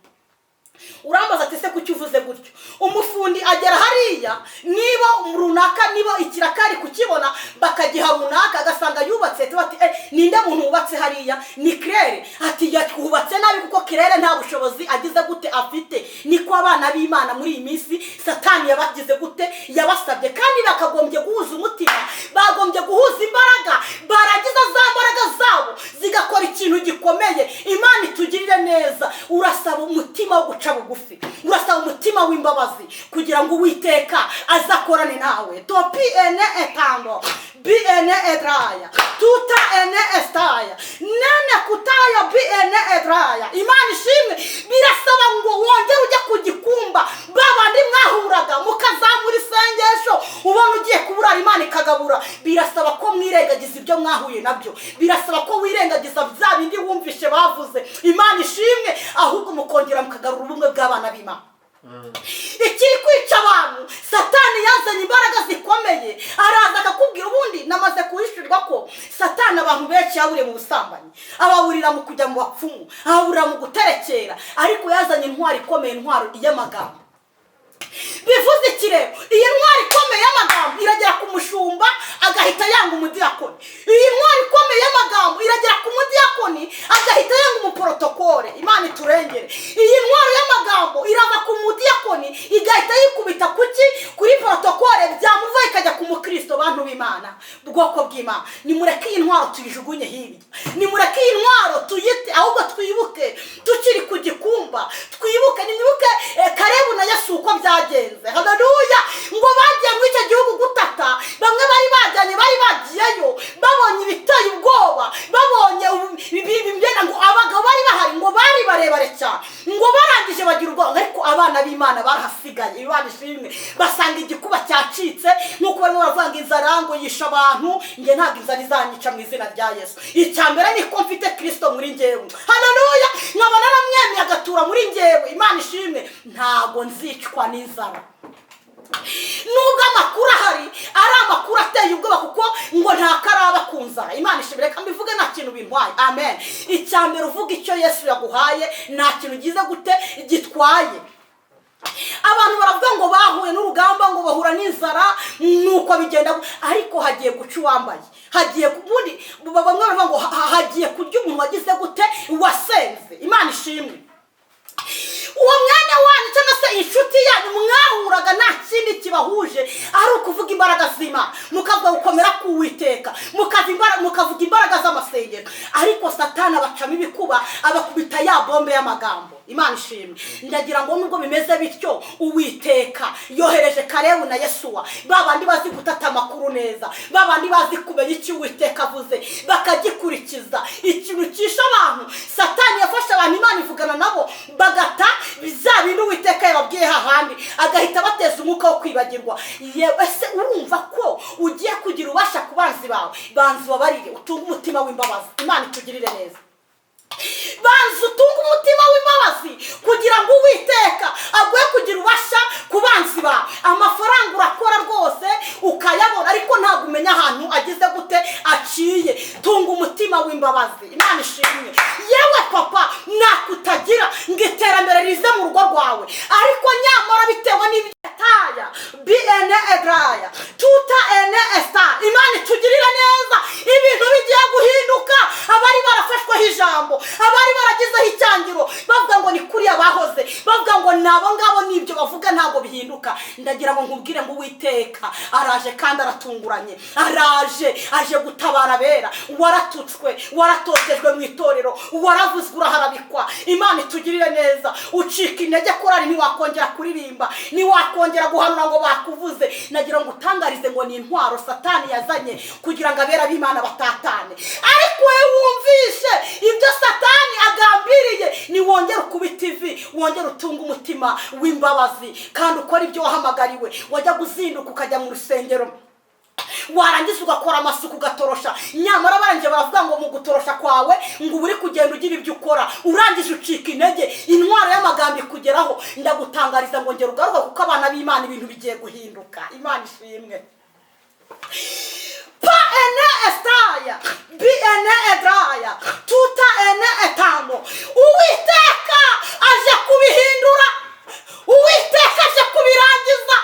urambaza ati se kuki uvuze gutyo? Umufundi agera hariya, niba runaka, niba ikirakari kukibona bakagiha runaka agasanga yubatse, bati ninde muntu wubatse hariya? Ni Claire. Ati yakubatse nabi kuko Claire nta bushobozi agize gute afite. Niko abana b'Imana muri iyi minsi Satani yabagize gute, yabasabye. Kandi bakagombye guhuza umutima, bagombye guhuza imbaraga, baragiza za mbaraga zabo zigakora ikintu gikomeye. Imana itugirire neza. Urasaba umutima wo guca bugufi, urasaba umutima w'imbabazi kugira ngo Uwiteka azakorane nawe. Topi ene etando biene edraya tuta ene estaya nene kutaya biene edraya. Imana ishimwe. Birasaba ngo wongere ujya kugikumba babandi mwahuraga mukazamura isengesho, ubona ugiye kuburara Imana ikagabura. Birasaba ko mwirengagiza ibyo mwahuye nabyo, birasaba ko wirengagiza bya bindi wumvishe bavuze. Imana ishimwe. Ahubwo mukongera mukagarura ubumwe bw'abana b'Imana. Ikiri kwica abantu, Satani yazanye imbaraga zikomeye. Araza akakubwira, ubundi namaze kuhishurirwa ko Satani abantu benshi yaburiye mu busambanyi, ababurira mu kujya mu bapfumu, ababurira mu guterekera, ariko yazanye intwari ikomeye, intwaro y'amagambo. Bivuze ikirego, iyi ntwari ikomeye y'amagambo iragera ku mushumba agahita yanga umudiyakoni. Iyi ntwari ikomeye y'amagambo iragera ku mudiyakoni agahita yanga umuprotokole. Imana iturengere. Iyi ntwari y'amagambo irava ku mudiyakoni igahita yikubita kuri protokole, byamuva ikajya ku mukristo. Bantu b'Imana, bwoko bw'Imana, nimureke iyi ntwaro tuyijugunye hirya, nimureke iyi ntwaro tuyite, ahubwo twibuke tukiri ku gikumba, twibuke nimwibuke Kalebu na Yesu uko byagenze. Haleluya. Ngo bagiye muri icyo gihugu gutata, bamwe bari bajyanye, bari bagiyeyo babonye ibiteye ubwoba, babonye ibimbyena, ngo abagabo bari bahari ngo bari barebare cyane, ngo barangije bagira ubwoba. Ariko abana b'Imana barahasigaye. Imana ishimwe. Basanga igikuba cyacitse, nk'uko barimo baravuga ngo inzara ngo yisha abantu. Nge ntabwo inzara izanyica mu izina rya Yesu. Icyambere ni ko mfite Kristo muri njyewe. Haleluya. Nkaba naramwemeye agatura muri njyewe. Imana ishimwe. Ntabwo nzicwa n'inzara. Nubwo amakuru ahari ari amakuru ateye ubwoba, kuko ngo nta karaba ku nzara. Imana ishimwe. Reka mbivuge nta kintu bintwaye. Amen. Icyambere uvuga icyo Yesu yaguhaye, nta kintu gize gute gitwaye. Abantu baravuga ngo bahuye n'urugamba, ngo bahura n'inzara, nuko bigenda, ariko hagiye guca uwambaye, hagiye kubundi bamwe baravuga ngo hagiye kurya umuntu wagize gute, wasenze. Imana ishimwe. Uwo mwana wanyu cyangwa se inshuti yanyu mwahuraga nta kindi kibahuje ari ukuvuga imbaraga z'Imana, mukavuga gukomera k'Uwiteka, mukavuga imbaraga z'amasengero. Ariko Satani abacamo ibikuba, abakubita ya bombe y'amagambo. Imana ishimwe. Ndagira ngo nubwo bimeze bityo, Uwiteka yohereje Kalebu na Yesuwa, babandi bazi gutata amakuru neza, babandi bazi kumenya icyo Uwiteka avuze bakagikurikiza. Ikintu cyisha abantu, Satani yafashe abantu Imana ivugana nabo bagata biza bintu Uwiteka yababwiye hahandi, agahita bateza umwuka wo kwibagirwa. Yewe se urumva ko ugiye kugira ubasha ku banzi bawe? Banzi babarire, utunge umutima w'imbabazi. Imana itugirire neza. Banzi utunge umutima w'imbabazi kugira ngo Uwiteka aguye kugira ubasha ku banzi bawe. Amafaranga urakora rwose ukayabona, ariko ntabwo umenya ahantu agize gute aciye. Tunga umutima w'imbabazi. Imana ishimwe. Yewe papa, nakutagira ngo iterambere rize mu rugo rwawe, ariko nyamara bitewe n'ibitaya biene edraya tuta ene esta. Imana itugirire neza. Ibintu bigiye guhinduka. Abari barafashweho ijambo, abari baragizeho icyangiro bavuga ngo ni kuri abahoze, bavuga ngo nabo ngabo nibyo bavuga, ntabwo bihinduka. Ndagira ngo nkubwire ngo Uwiteka araje kandi aratunguranye. Aje gutabara bera. Waratutswe, waratotejwe mu itorero, waravuzwe uraharabikwa. Imana itugirire neza. Ucika intege, korari ntiwakongera kuririmba, ntiwakongera guhanura ngo bakuvuze. Nagira ngo utangarize ngo ni intwaro Satani yazanye kugira ngo abera b'Imana batatane. Ariko wewe wumvishe ibyo Satani agambiriye, ni wongera ukubita ivi, wongera utunga umutima w'imbabazi, kandi ukora ibyo wahamagariwe. Wajya guzinduka ukajya mu rusengero, warangiza ugakora amasuku ugatorosha, nyamara barangije baravuga ngo mu gutorosha kwawe ngo uri kugenda ugira ibyo ukora, urangije ucika intege, intwaro y'amagambo ikugeraho. Ndagutangariza ngo ngera ugaruka, kuko abana b'Imana ibintu bigiye guhinduka. Imana ishimwe. Pa ene estaya bi ene edraya tuta ene etamo. Uwiteka aje kubihindura. uwiteka aje kubirangiza.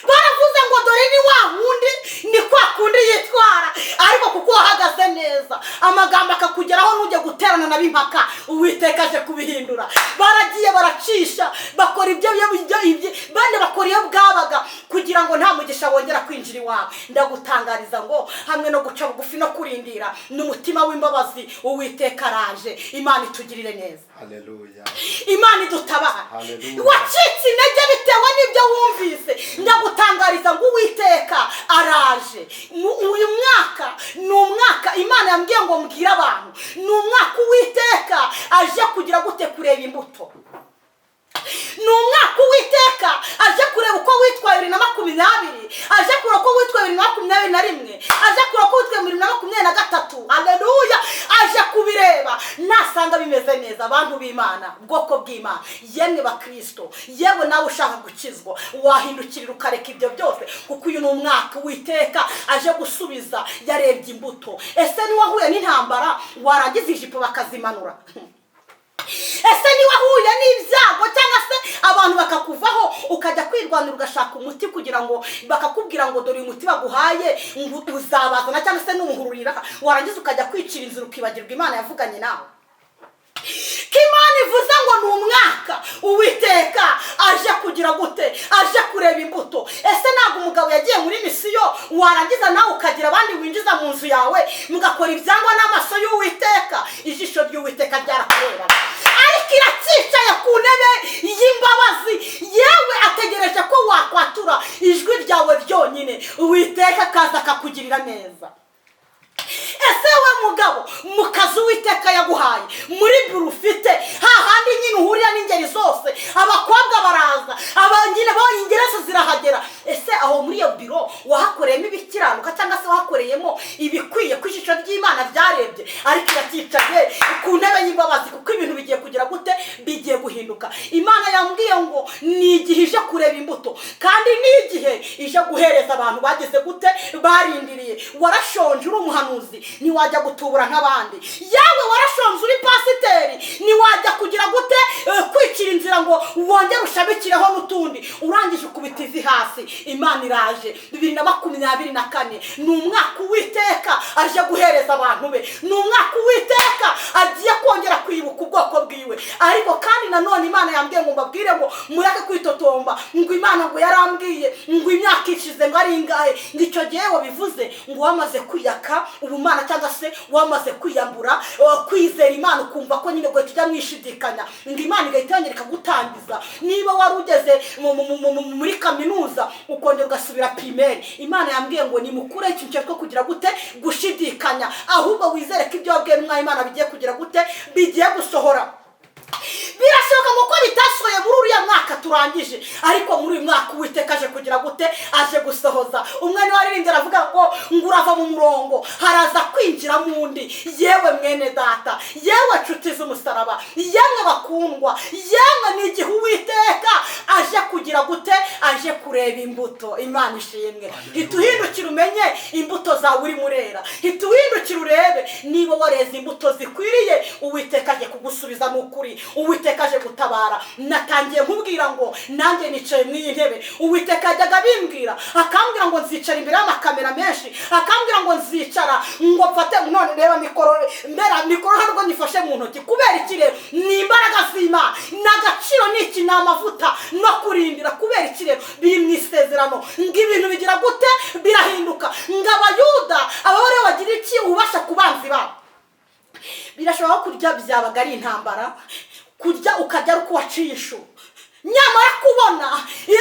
Baravuze ngo dore ni wa wundi, ni kwa kundi yitwara, ariko kuko wahagaze neza amagambo akakugeraho ntujye guterana na bimpaka, uwiteka aje kubihindura. Baragiye baracisha bakora ibyo bane bakora iyo bwabaga kugira ngo nta mugisha wongera kwinjira iwawe. Ndagutangariza ngo hamwe no guca bugufi no kurindira n'umutima w'imbabazi, uwiteka araje. Imana itugirire neza. Haleluya. Imana idutabara. Haleluya. Wacitse intege bitewe n'ibyo wumvise, ndagutangariza ngo uwiteka araje. Uyu mwaka ni umwaka Imana yambwiye ngo mbwire abantu, ni umwaka uwiteka aje kugira gute kureba imbuto. Ni umwaka uwiteka aje kureba uko witwaye 2020, aje kureba uko witwaye 2021, aje kureba uko witwaye 2023. Haleluya. Aje kubireba nasanga bimeze neza. Abantu b'Imana, ubwoko bw'Imana, yemwe bakristo, yewe nawe ushaka gukizwa, wahindukirira ukareka ibyo byose, kuko uyu ni umwaka uwiteka aje gusubiza. Yarebye imbuto. Ese ni wahuye n'intambara warangiza ijipo bakazimanura? Ese ni wahuye n'ibyago cyangwa se abantu bakakuvaho ukajya kwirwanira ugashaka umuti kugira ngo bakakubwira ngo dore umuti baguhaye uzabazana cyangwa se n'umuhururira, warangiza ukajya kwicira inzira ukibagirwa Imana yavuganye nawe? Imana ivuze ngo ni umwaka uwiteka aje kugira gute, aje kureba imbuto. Ese ntabwo umugabo yagiye muri misiyo warangiza nawe ukagira abandi winjiza mu nzu yawe mugakora ibyangwa n'amaso y'uwiteka? Ijisho ry'uwiteka ryarakureba, ariko iracicaye ku ntebe y'imbabazi, yewe ategereje ko wakwatura ijwi ryawe ryonyine, uwiteka akaza akakugirira neza. Ese we mugabo, mu kazi uwiteka yaguhaye, muri biro ufite hahandi nyine uhurira n'ingeri zose, abakobwa baraza, abanyine bo ingereza zirahagera. Ese aho muri iyo biro wahakoreyemo ibikiranuka cyangwa se wahakoreyemo ibikwiye ku ijisho ry'Imana byarebye? Ariko iracicaye ku ntebe y'imbabazi, kuko ibintu bigiye kugira gute, bigiye guhinduka. Imana yambwiye ngo ni igihe ije kureba imbuto, kandi ni igihe ije guhereza abantu bageze gute, barindiriye. Warashonje uri umuhanuzi, ntiwajya gutubura nk'abandi. Yawe warashonje uri pasiteri, ntiwajya kugira gute, kwicira inzira ngo wongere ushabikireho n'utundi. Urangije ukubita ivi hasi. Imana iraje. 2024 ni umwaka uwiteka aje guhereza abantu be, ni umwaka uwiteka agiye kongera kwibuka ubwoko bwiwe. Ariko kandi nanone Imana yambwiye ngo mbabwire ngo mureke kwitotomba ngo Imana ngo yarambwiye ngo imyaka ishize ngo ari ingahe, ngo icyo gihe wabivuze ngo wamaze kwiyaka ubumana cyangwa se wamaze kwiyambura kwizera Imana, ukumva ko nyine ngo tujya mwishidikanya, ngo Imana igahita ikagutangiza. Niba wari ugeze muri kaminuza ukongera ugasubira primaire, Imana yambwiye ngo nimukure ikintu cyo kugira gute, gushidikanya, ahubwo wizere ko ibyo wabwiye n'Umwami Imana bigiye kugira gute, bigiye gusohora. Birashoboka ngo ko bitasohoye muri uriya mwaka turangije, ariko muri uyu mwaka uwiteka aje kugira gute, aje gusohoza. Umwe waririmbye aravuga ngo urava mu murongo haraza kwinjira mu ndi. Yewe mwene data, yewe nshuti z'umusaraba, yewe bakundwa, yewe ni igihe uwiteka aje kugira gute, aje kureba imbuto. Imana ishimwe. Hituhindukira umenye imbuto zawe uri murera, hituhindukira urebe niba wareze imbuto zikwiriye, uwiteka aje kugusubiza n'ukuri, uwiteka aje gutabara. Natangiye nkubwira ngo nanjye nicaye mu iyi ntebe, uwiteka ajyaga bimbwira akambwira ngo nzicara imbere y'amakamera menshi, akambwira ngo nzicara ngo mfate none reba mikoro ntabwo nyifashe mu ntoki. Kubera iki rero? Ni imbaraga z'Imana, n'agaciro n'iki, ni amavuta no kurindira. Kubera iki rero? Biri mu isezerano ngo ibintu bigira gute, birahinduka. Ngo abayuda aba bari bagira iki, ubasha kubanzi babo. Birashobora kurya byabaga ari intambara, kurya ukajya ari uko waciye inshuro, nyamara kubona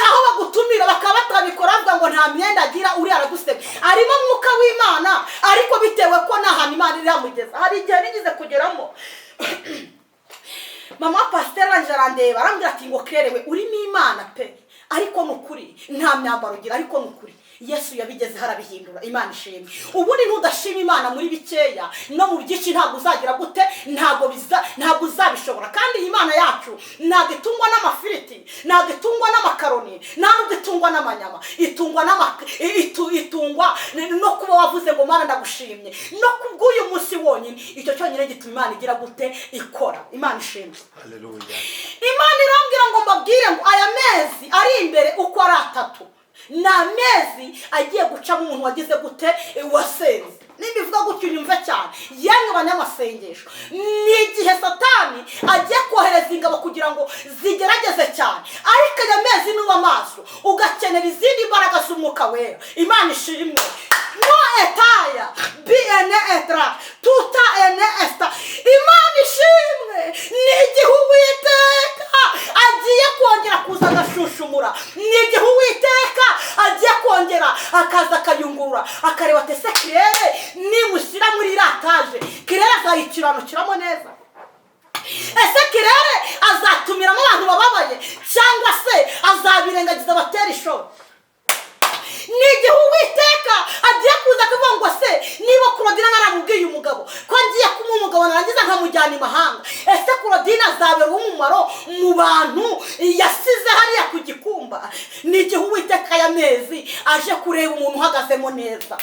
aho bagutumira bakaba batabikora, bavuga ngo nta myenda agira, uri aragusebya. Arimo mwuka w'Imana, ariko bitewe ko nta hantu Imana iramugeza. Hari igihe nigeze kugeramo mama pasiteri arangije arandeba arambwira ati ngo kerewe urimo Imana pe, ariko nukuri nta myambaro ugira, ariko nukuri Yesu yabigeze harabihindura. Imana ishimwe. Ubundi ntudashima Imana muri bikeya no mu byinshi ntabwo uzagira gute, ntabwo uzabishobora. Kandi Imana yacu ntabwo itungwa n'amafiriti, ntabwo itungwa n'amakaroni, ntabwo itungwa n'amanyama, itungwa no kuba wavuze ngo Mana ndagushimye, no kubw'uyu munsi wonyine. Icyo cyonyine gituma Imana igira gute, ikora. Imana ishimwe. Haleluya. Imana irambwira ngo mbabwire ngo aya mezi ari imbere uko ari 3 ni amezi agiye gucamo umuntu wagize gute, wasenze. Nimbivuga gutyo unyumve cyane, yemwe banyamasengesho, ni igihe Satani agiye kohereza ingabo kugira ngo zigerageze cyane. Ariko aya mezi nuba amaso ugakenera izindi mbaraga z'umwuka wera. Imana ishimwe. No etaya biene etra tuta ene esta. Imana ishimwe. Ni igihe Uwiteka agiye kongera kuza agashushumura, ni igihe Uwiteka agiye kongera akaza akayungurura akareba ati ese kirere nimushyira muri rataje kirere azayikiranukiramo neza, ese kirere azatumiramo abantu bababaye cyangwa se azabirengagiza abatera ishoti. Ni igihe Uwiteka agiye kuza akavuga ngo se niba Claudine naramubwiye umugabo ko agiye kumuha umugabo narangiza nkamujyana imahanga, ese Claudine azabera umumaro mu bantu yasize hariya ku gikumba. Ni igihe Uwiteka y'amezi aje kureba umuntu uhagazemo neza.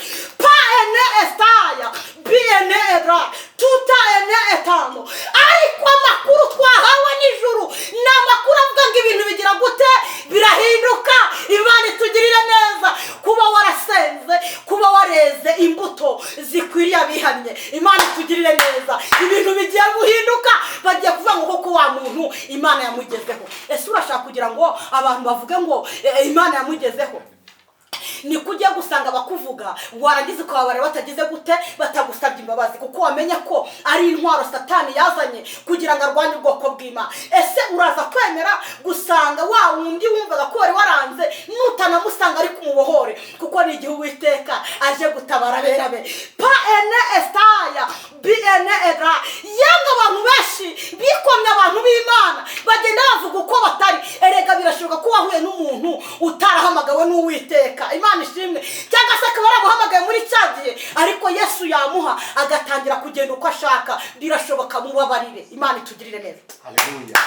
Pa ene estaya biene edra tuta ene etano. Ariko amakuru twahawe n'ijuru ni amakuru avuga ngo ibintu bigira gute, birahinduka. Imana itugirire neza. Kuba warasenze, kuba wareze imbuto zikwiriye abihannye, Imana itugirire neza. Ibintu bigiye guhinduka, bagiye kuvuga ngo koko wa muntu Imana yamugezeho. Ese urashaka kugira ngo abantu bavuge ngo Imana yamugezeho? Ni kujya gusanga bakuvuga waragize ukababara batagize gute, batagusabye imbabazi, kuko wamenye ko ari intwaro Satani yazanye kugira ngo arwanye ubwoko bw'Imana. Ese uraza kwemera gusanga wa wundi wumvaga ko wari waranze nutanamusanga ari kumubohore, kuko ni igihe Uwiteka aje gutabara berabe. Pa ene estaya biene edra. Yanga abantu benshi bikomye abantu b'Imana bagenda bavuga uko batari. Erega birashoboka ko wahuye n'umuntu utarahamagawe n'Uwiteka. Imana ishimwe. Cyangwa se akaba yaramuhamagaye muri cyagiye ariko Yesu yamuha agatangira kugenda uko ashaka. Birashoboka mubabarire. Imana itugirire neza. Haleluya.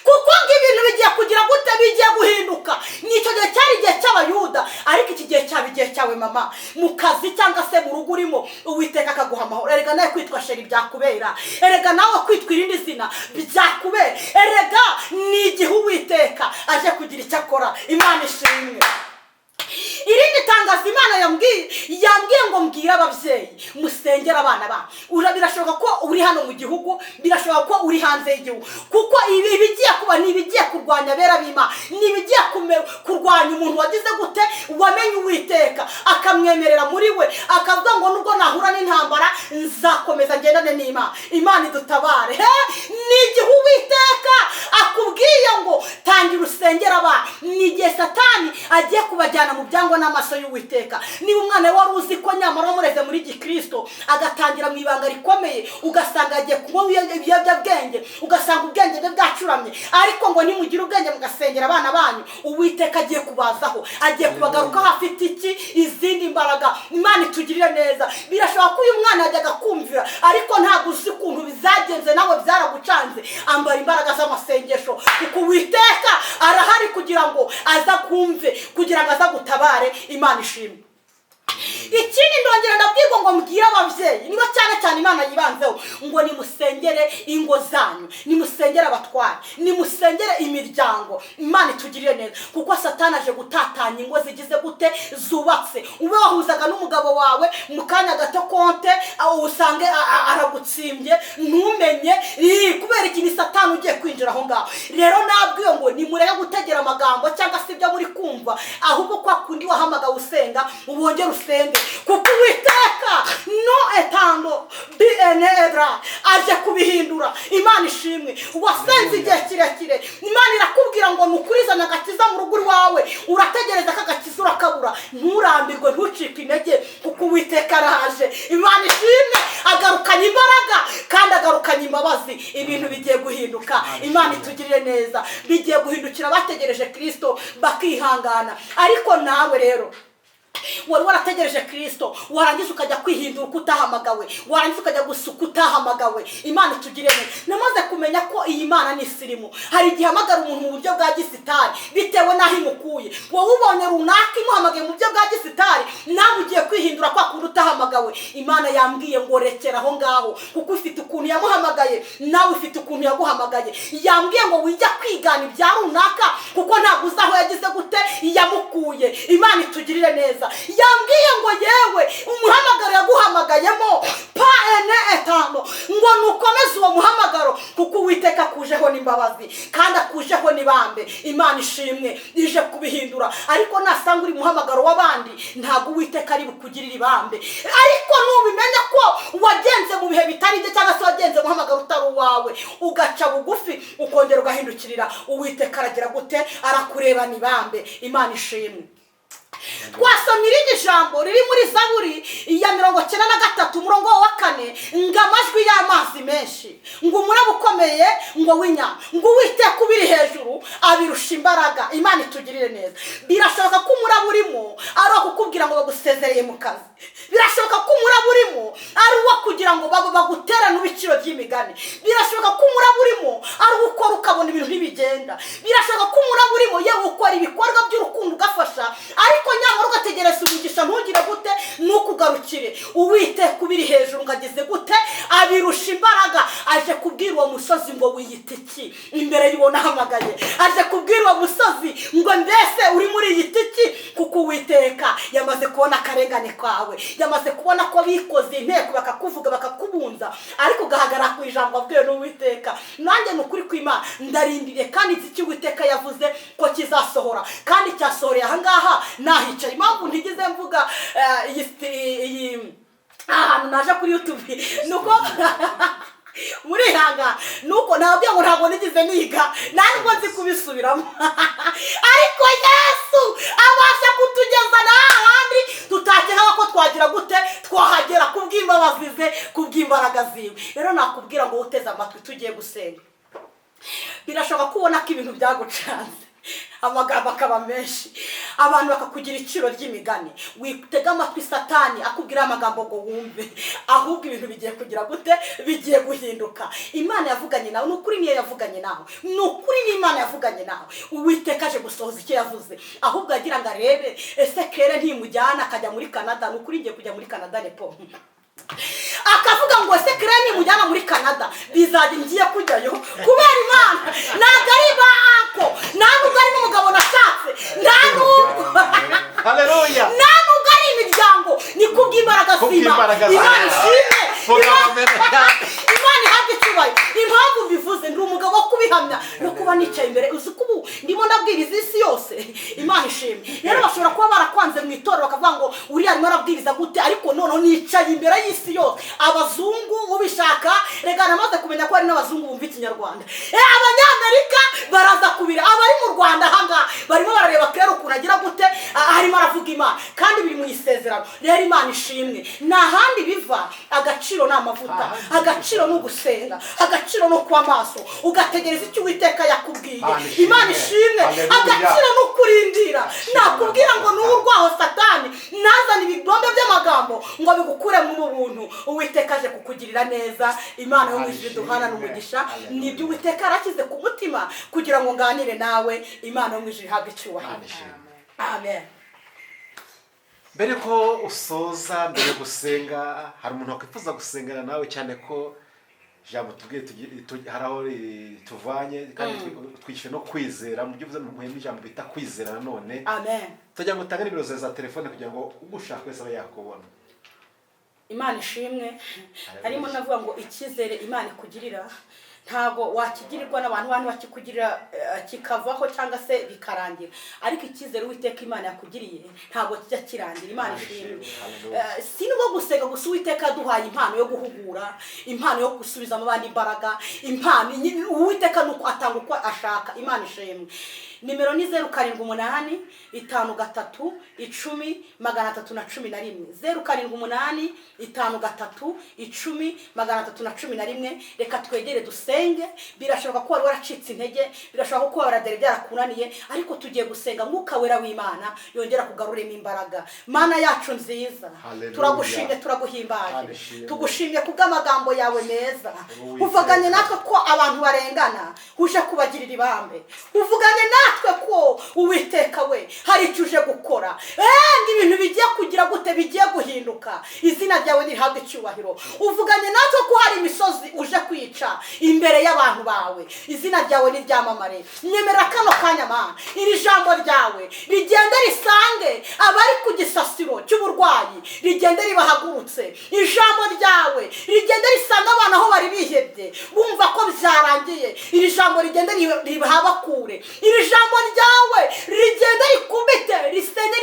Kuko ibintu bigiye kugira gute, bigiye guhinduka. Nicyo gihe cyari igihe cy'Abayuda, ariko iki gihe cyaba igihe cyawe mama, mu kazi cyangwa se mu rugo urimo, Uwiteka akaguha amahoro. Erega nawe kwitwa Sheri byakubera, erega nawe kwitwa irindi zina byakubera. Erega ni igihe Uwiteka aje kugira icyo akora. Imana ishimwe. Irindi tangazo Imana yambwiye ngo mbwire ababyeyi musengera abana ba. Birashoboka ko uri hano mu gihugu, birashoboka ko uri hanze y'igihugu, kuko ibi bigiye kuba ni ibigiye kurwanya abera b'Imana, ni ibigiye kurwanya umuntu wagize gute, wamenye Uwiteka akamwemerera muri we, akavuga ngo nubwo nahura n'intambara nzakomeza ngendane n'Imana. Imana idutabare. Ni igihe Uwiteka akubwiye ngo tangira usengera abana. Ni igihe Satani agiye kubajyana mu byangwa n'amaso y'Uwiteka. Niba umwana wari uzi ko nyamara wamureze muri Gikristo agatangira mu ibanga rikomeye, ugasanga agiye kunywa ibiyobyabwenge, ugasanga ubwenge bwe bwacuramye, ariko ngo nimugire ubwenge mugasengera abana banyu, Uwiteka agiye kubazaho, agiye kubagarukaho afite iki, izindi mbaraga. Imana itugirire neza. Birashoboka ko uyu mwana yajyaga kumvira ariko ntabwo uzi ukuntu bizagenze, nawe byaragucanze. Ambara imbaraga z'amasengesho, kuko Uwiteka arahari kugira ngo aza kumve, kugira ngo aza gutabare. Imana ishimwe. Ikindi ndongera ndabwirwa ngo mbwire ababyeyi, niba cyane cyane Imana yibanzeho, ngo nimusengere ingo zanyu, nimusengere abatware, nimusengere imiryango. Imana itugirire neza, kuko Satani aje gutatanya ingo zigize gute, zubatse. Ube wahuzaga n'umugabo wawe mu kanya gato konte usange aragutsimbye ntumenye, kubera iki ni Satani ugiye kwinjira aho ngaho. Rero nabwiye ngo nimureke gutegera amagambo cyangwa se ibyo muri kumva, ahubwo kwa kundi wahamagawe usenga ubongera usenge, kuko Uwiteka no etando biene edra aje kubihindura. Imana ishimwe. Wasenze igihe kirekire, Imana irakubwira ngo nukurizana agakiza mu rugo rwawe, urategereza ko agakiza urakabura. Nturambirwe, ntucike intege, kuko Uwiteka araje. Imana ishimwe. Agarukanye imbaraga kandi agarukanye imbabazi. Ibintu bigiye guhinduka. Imana itugirire neza. Bigiye guhindukira bategereje Kristo bakihangana. Ariko nawe rero wari warategereje Kristo warangiza ukajya kwihindura uko utahamagawe, warangiza ukajya gusuka utahamagawe. Imana itugirire neza. Namaze kumenya ko iyi Mana ni sirimu. Hari igihe hamagara umuntu mu buryo bwa gisitari bitewe n'aho imukuye. Wowe ubonye runaka imuhamagaye mu buryo bwa gisitari, nawe ugiye kwihindura kwa kundi utahamagawe. Imana yambwiye ngo rekera aho ngaho, kuko ufite ukuntu yamuhamagaye, nawe ufite ukuntu yaguhamagaye. Yambwiye ngo wijya kwigana ibya runaka, kuko ntabwo uzi aho yagize gute yamukuye. Imana itugirire neza. Yambwiye ngo yewe umuhamagaro yaguhamagayemo pa ene etano, ngo nukomeze uwo muhamagaro, kuko Uwiteka kujeho n'imbabazi kandi akujeho n'ibambe. Imana ishimwe ije kubihindura. Ariko nasanga uri muhamagaro w'abandi, ntabwo Uwiteka ari bukugirira ibambe. Ariko nubimenya ko wagenze mu bihe bitari bye, cyangwa se wagenze muhamagaro utari uwawe, ugaca bugufi ukongera ugahindukirira, Uwiteka aragira gute? Arakureba n'ibambe. Imana ishimwe. Twasomye irindi jambo riri muri Zaburi ya 93 umurongo wa 4, ngo amajwi y'amazi menshi, ngo umuraba ukomeye, ngo winya, ngo Uwiteka ubiri hejuru abirusha imbaraga. Imana itugirire neza. Birashoboka ko umuraba urimo ari ukukubwira ngo bagusezereye mu kazi. Birashoboka ko umuraba urimo ari uwo kugira ngo baguterane ibiciro by'imigani. Birashoboka ko umuraba urimo ari ukora ukabona ibintu ntibigenda. Birashoboka ko umuraba urimo yewe ukora ibikorwa by'urukundo ugafasha, ariko nyamara ugategereza umugisha ntugire gute nukugarukire. Uwiteka ubiri hejuru ngageze gute abirusha imbaraga. Aje kubwira uwo musozi ngo wiyite iki imbere y'uwo nahamagaye. Aje kubwira uwo musozi ngo mbese uri muri yitiki, kuko Uwiteka yamaze kubona akarengane kawe, yamaze kubona ko bikoze inteko bakakuvuga bakakubunza, ariko ugahagara ku ijambo abwiwe n'Uwiteka. Nanjye nukuri kw'Imana ndarindiriye kandi iki Uwiteka yavuze ko kizasohora, kandi cyasohoreye aha ngaha nahicaye. Impamvu ntigize mvuga iyi ahantu naje kuri YouTube nuko muri hanga nuko nabyo ngo ntabwo nigize niga ntabwo nzi kubisubiramo. Ariko Yesu abasha kutugeza n'ahandi tutakeka ko twagira gute twahagera kubw'imbabazi ze, kubw'imbaraga ziwe. Rero nakubwira ngo uteze amatwi tugiye gusenga. Birashoboka ko ubona ko ibintu byagucanze, amagambo akaba menshi, abantu bakakugira iciro ry'imigani. Witega amatwi Satani akubwira amagambo ngo wumve, ahubwo ibintu bigiye kugira gute bigiye guhinduka. Imana yavuganye nawe, nukuri niyo yavuganye nawe, nukuri ni Imana yavuganye nawe. Uwiteka aje gusohoza icyo yavuze, ahubwo agira ngo arebe ese kere ntimujyana akajya muri Canada. Nukuri ngiye kujya muri Canada nepo, akavuga ngo ese kere nimujyana muri Canada bizajya ngiye kujyayo kubera Imana. Ntabwo ari bako, ntabwo ari n'umugabo nashatse, ntabwo haleluya, ntabwo ari imiryango, ni kubw'imbaraga z'Imana. Imana ishimwe. Imana ihabwe icyubahiro. Impamvu mbivuze ndi umugabo wo kubihamya no kuba nicaye imbere, uzi ko ubu ndimo ndabwiriza isi yose. Imana ishimwe. Rero bashobora kuba barakwanze mu itorero bakavuga ngo uriya arimo arabwiriza gute, ariko noneho nicaye imbere y'isi yose. Abazungu ubishaka, rega namaze kumenya ko hari n'abazungu bumva Ikinyarwanda. Abanyamerika baraza kubira, abari mu Rwanda hanga barimo barareba kera ukuntu agira gute harimo aravuga Imana, kandi biri mu isezerano. Rero Imana ishimwe. Nta handi biva. Agaciro n'amavuta, agaciro no gusenga, agaciro no kwa maso, ugategereza icyo Uwiteka yakubwiye. Imana ishimwe. Agaciro no kurindira. Nakubwira ngo n'urwaho Satani nazana ibigombe by'amagambo ngo bigukure mu buntu. Uwiteka aje kukugirira neza. Imana yo mw'ijuru duhana n'umugisha. Nibyo Uwiteka arakize ku mutima kugira ngo nganire nawe. Imana yo mw'ijuru ihabwe icyubahiro. Amen. Mbere ko usoza, mbere yo gusenga, hari umuntu wakwifuza gusengana nawe, cyane ko jambo tubwiye hari aho tuvanye, kandi twishyuye no kwizera. Mu byo uvuze mu ijambo bita kwizera nanone. Amen. Tujya ngo utange nimero za telefone kugira ngo ugushaka wese abe yakubona. Imana ishimwe. Harimo navuga ngo icyizere Imana ikugirira ntago wakigirirwa n'abantu bakikugirira kikavaho cyangwa se bikarangira, ariko icyizere Uwiteka Imana yakugiriye ntago kijya kirangira. Imana ishimwe. Sinubwo gusenga gusa Uwiteka duhaye impano yo guhugura, impano yo gusubiza abandi imbaraga, impano Uwiteka nuko atanga uko ashaka. Imana ishimwe. nimero ni 0785 53 10 311 0785 53 10 311. reka twegere dusenge. Birashoboka ko wari waracitse intege, birashoboka ko waradere byarakunaniye, ariko tugiye gusenga Mwuka Wera w'Imana yongera kugaruremo imbaraga. Mana yacu nziza, turagushimye turaguhimbaje, tugushimye kubw'amagambo yawe meza. Uvuganye natwe ko abantu barengana uje kubagirira ibambe, uvuganye natwe ko Uwiteka we hari icyo uje gukora. Ibintu bigiye kugira gute, bigiye guhinduka, izina ryawe nirihabwe icyubahiro. Uvuganye natwe ko hari imisozi uje kwica imbere y'abantu bawe, izina ryawe niryamamare. Nyemera kano kanya Mana, iri jambo ryawe rigende risange abari ku gisasiro cy'uburwayi, rigende ribahagurutse. Ijambo ryawe rigende risanga abantu aho bari bihebye bumva ko byarangiye, iri jambo rigende ribahabakure. Iri jambo ryawe rigende rikubite risende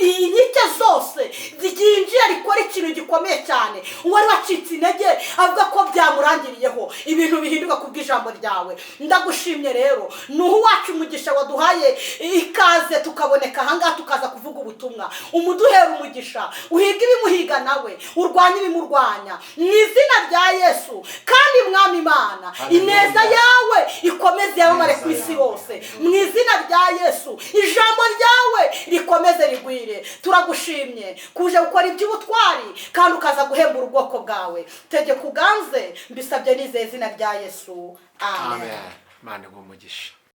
inyike zose ziginjira rikora ikintu gikomeye cyane. Uwari wacitse intege avuga ko byamurangiriyeho, ibintu bihinduka kubw'ijambo ryawe. Ndagushimye rero nuhu wacu umugisha waduhaye ikaze tukaboneka ahangaha tukaza kuvuga ubutumwa. Umuduhera umugisha, uhiga ibimuhiga nawe, urwanya ibimurwanya mu izina rya Yesu. Kandi Mwami Imana, ineza yawe ikomeze yamamare ku isi hose mu izina rya Yesu. Ijambo ryawe rikomeze rigwire. Turagushimye kuje gukora iby'ubutwari kandi ukaza guhembura ubwoko bwawe. Tegeka uganze, mbisabye nizeye izina rya Yesu. Amen. Mana umugisha.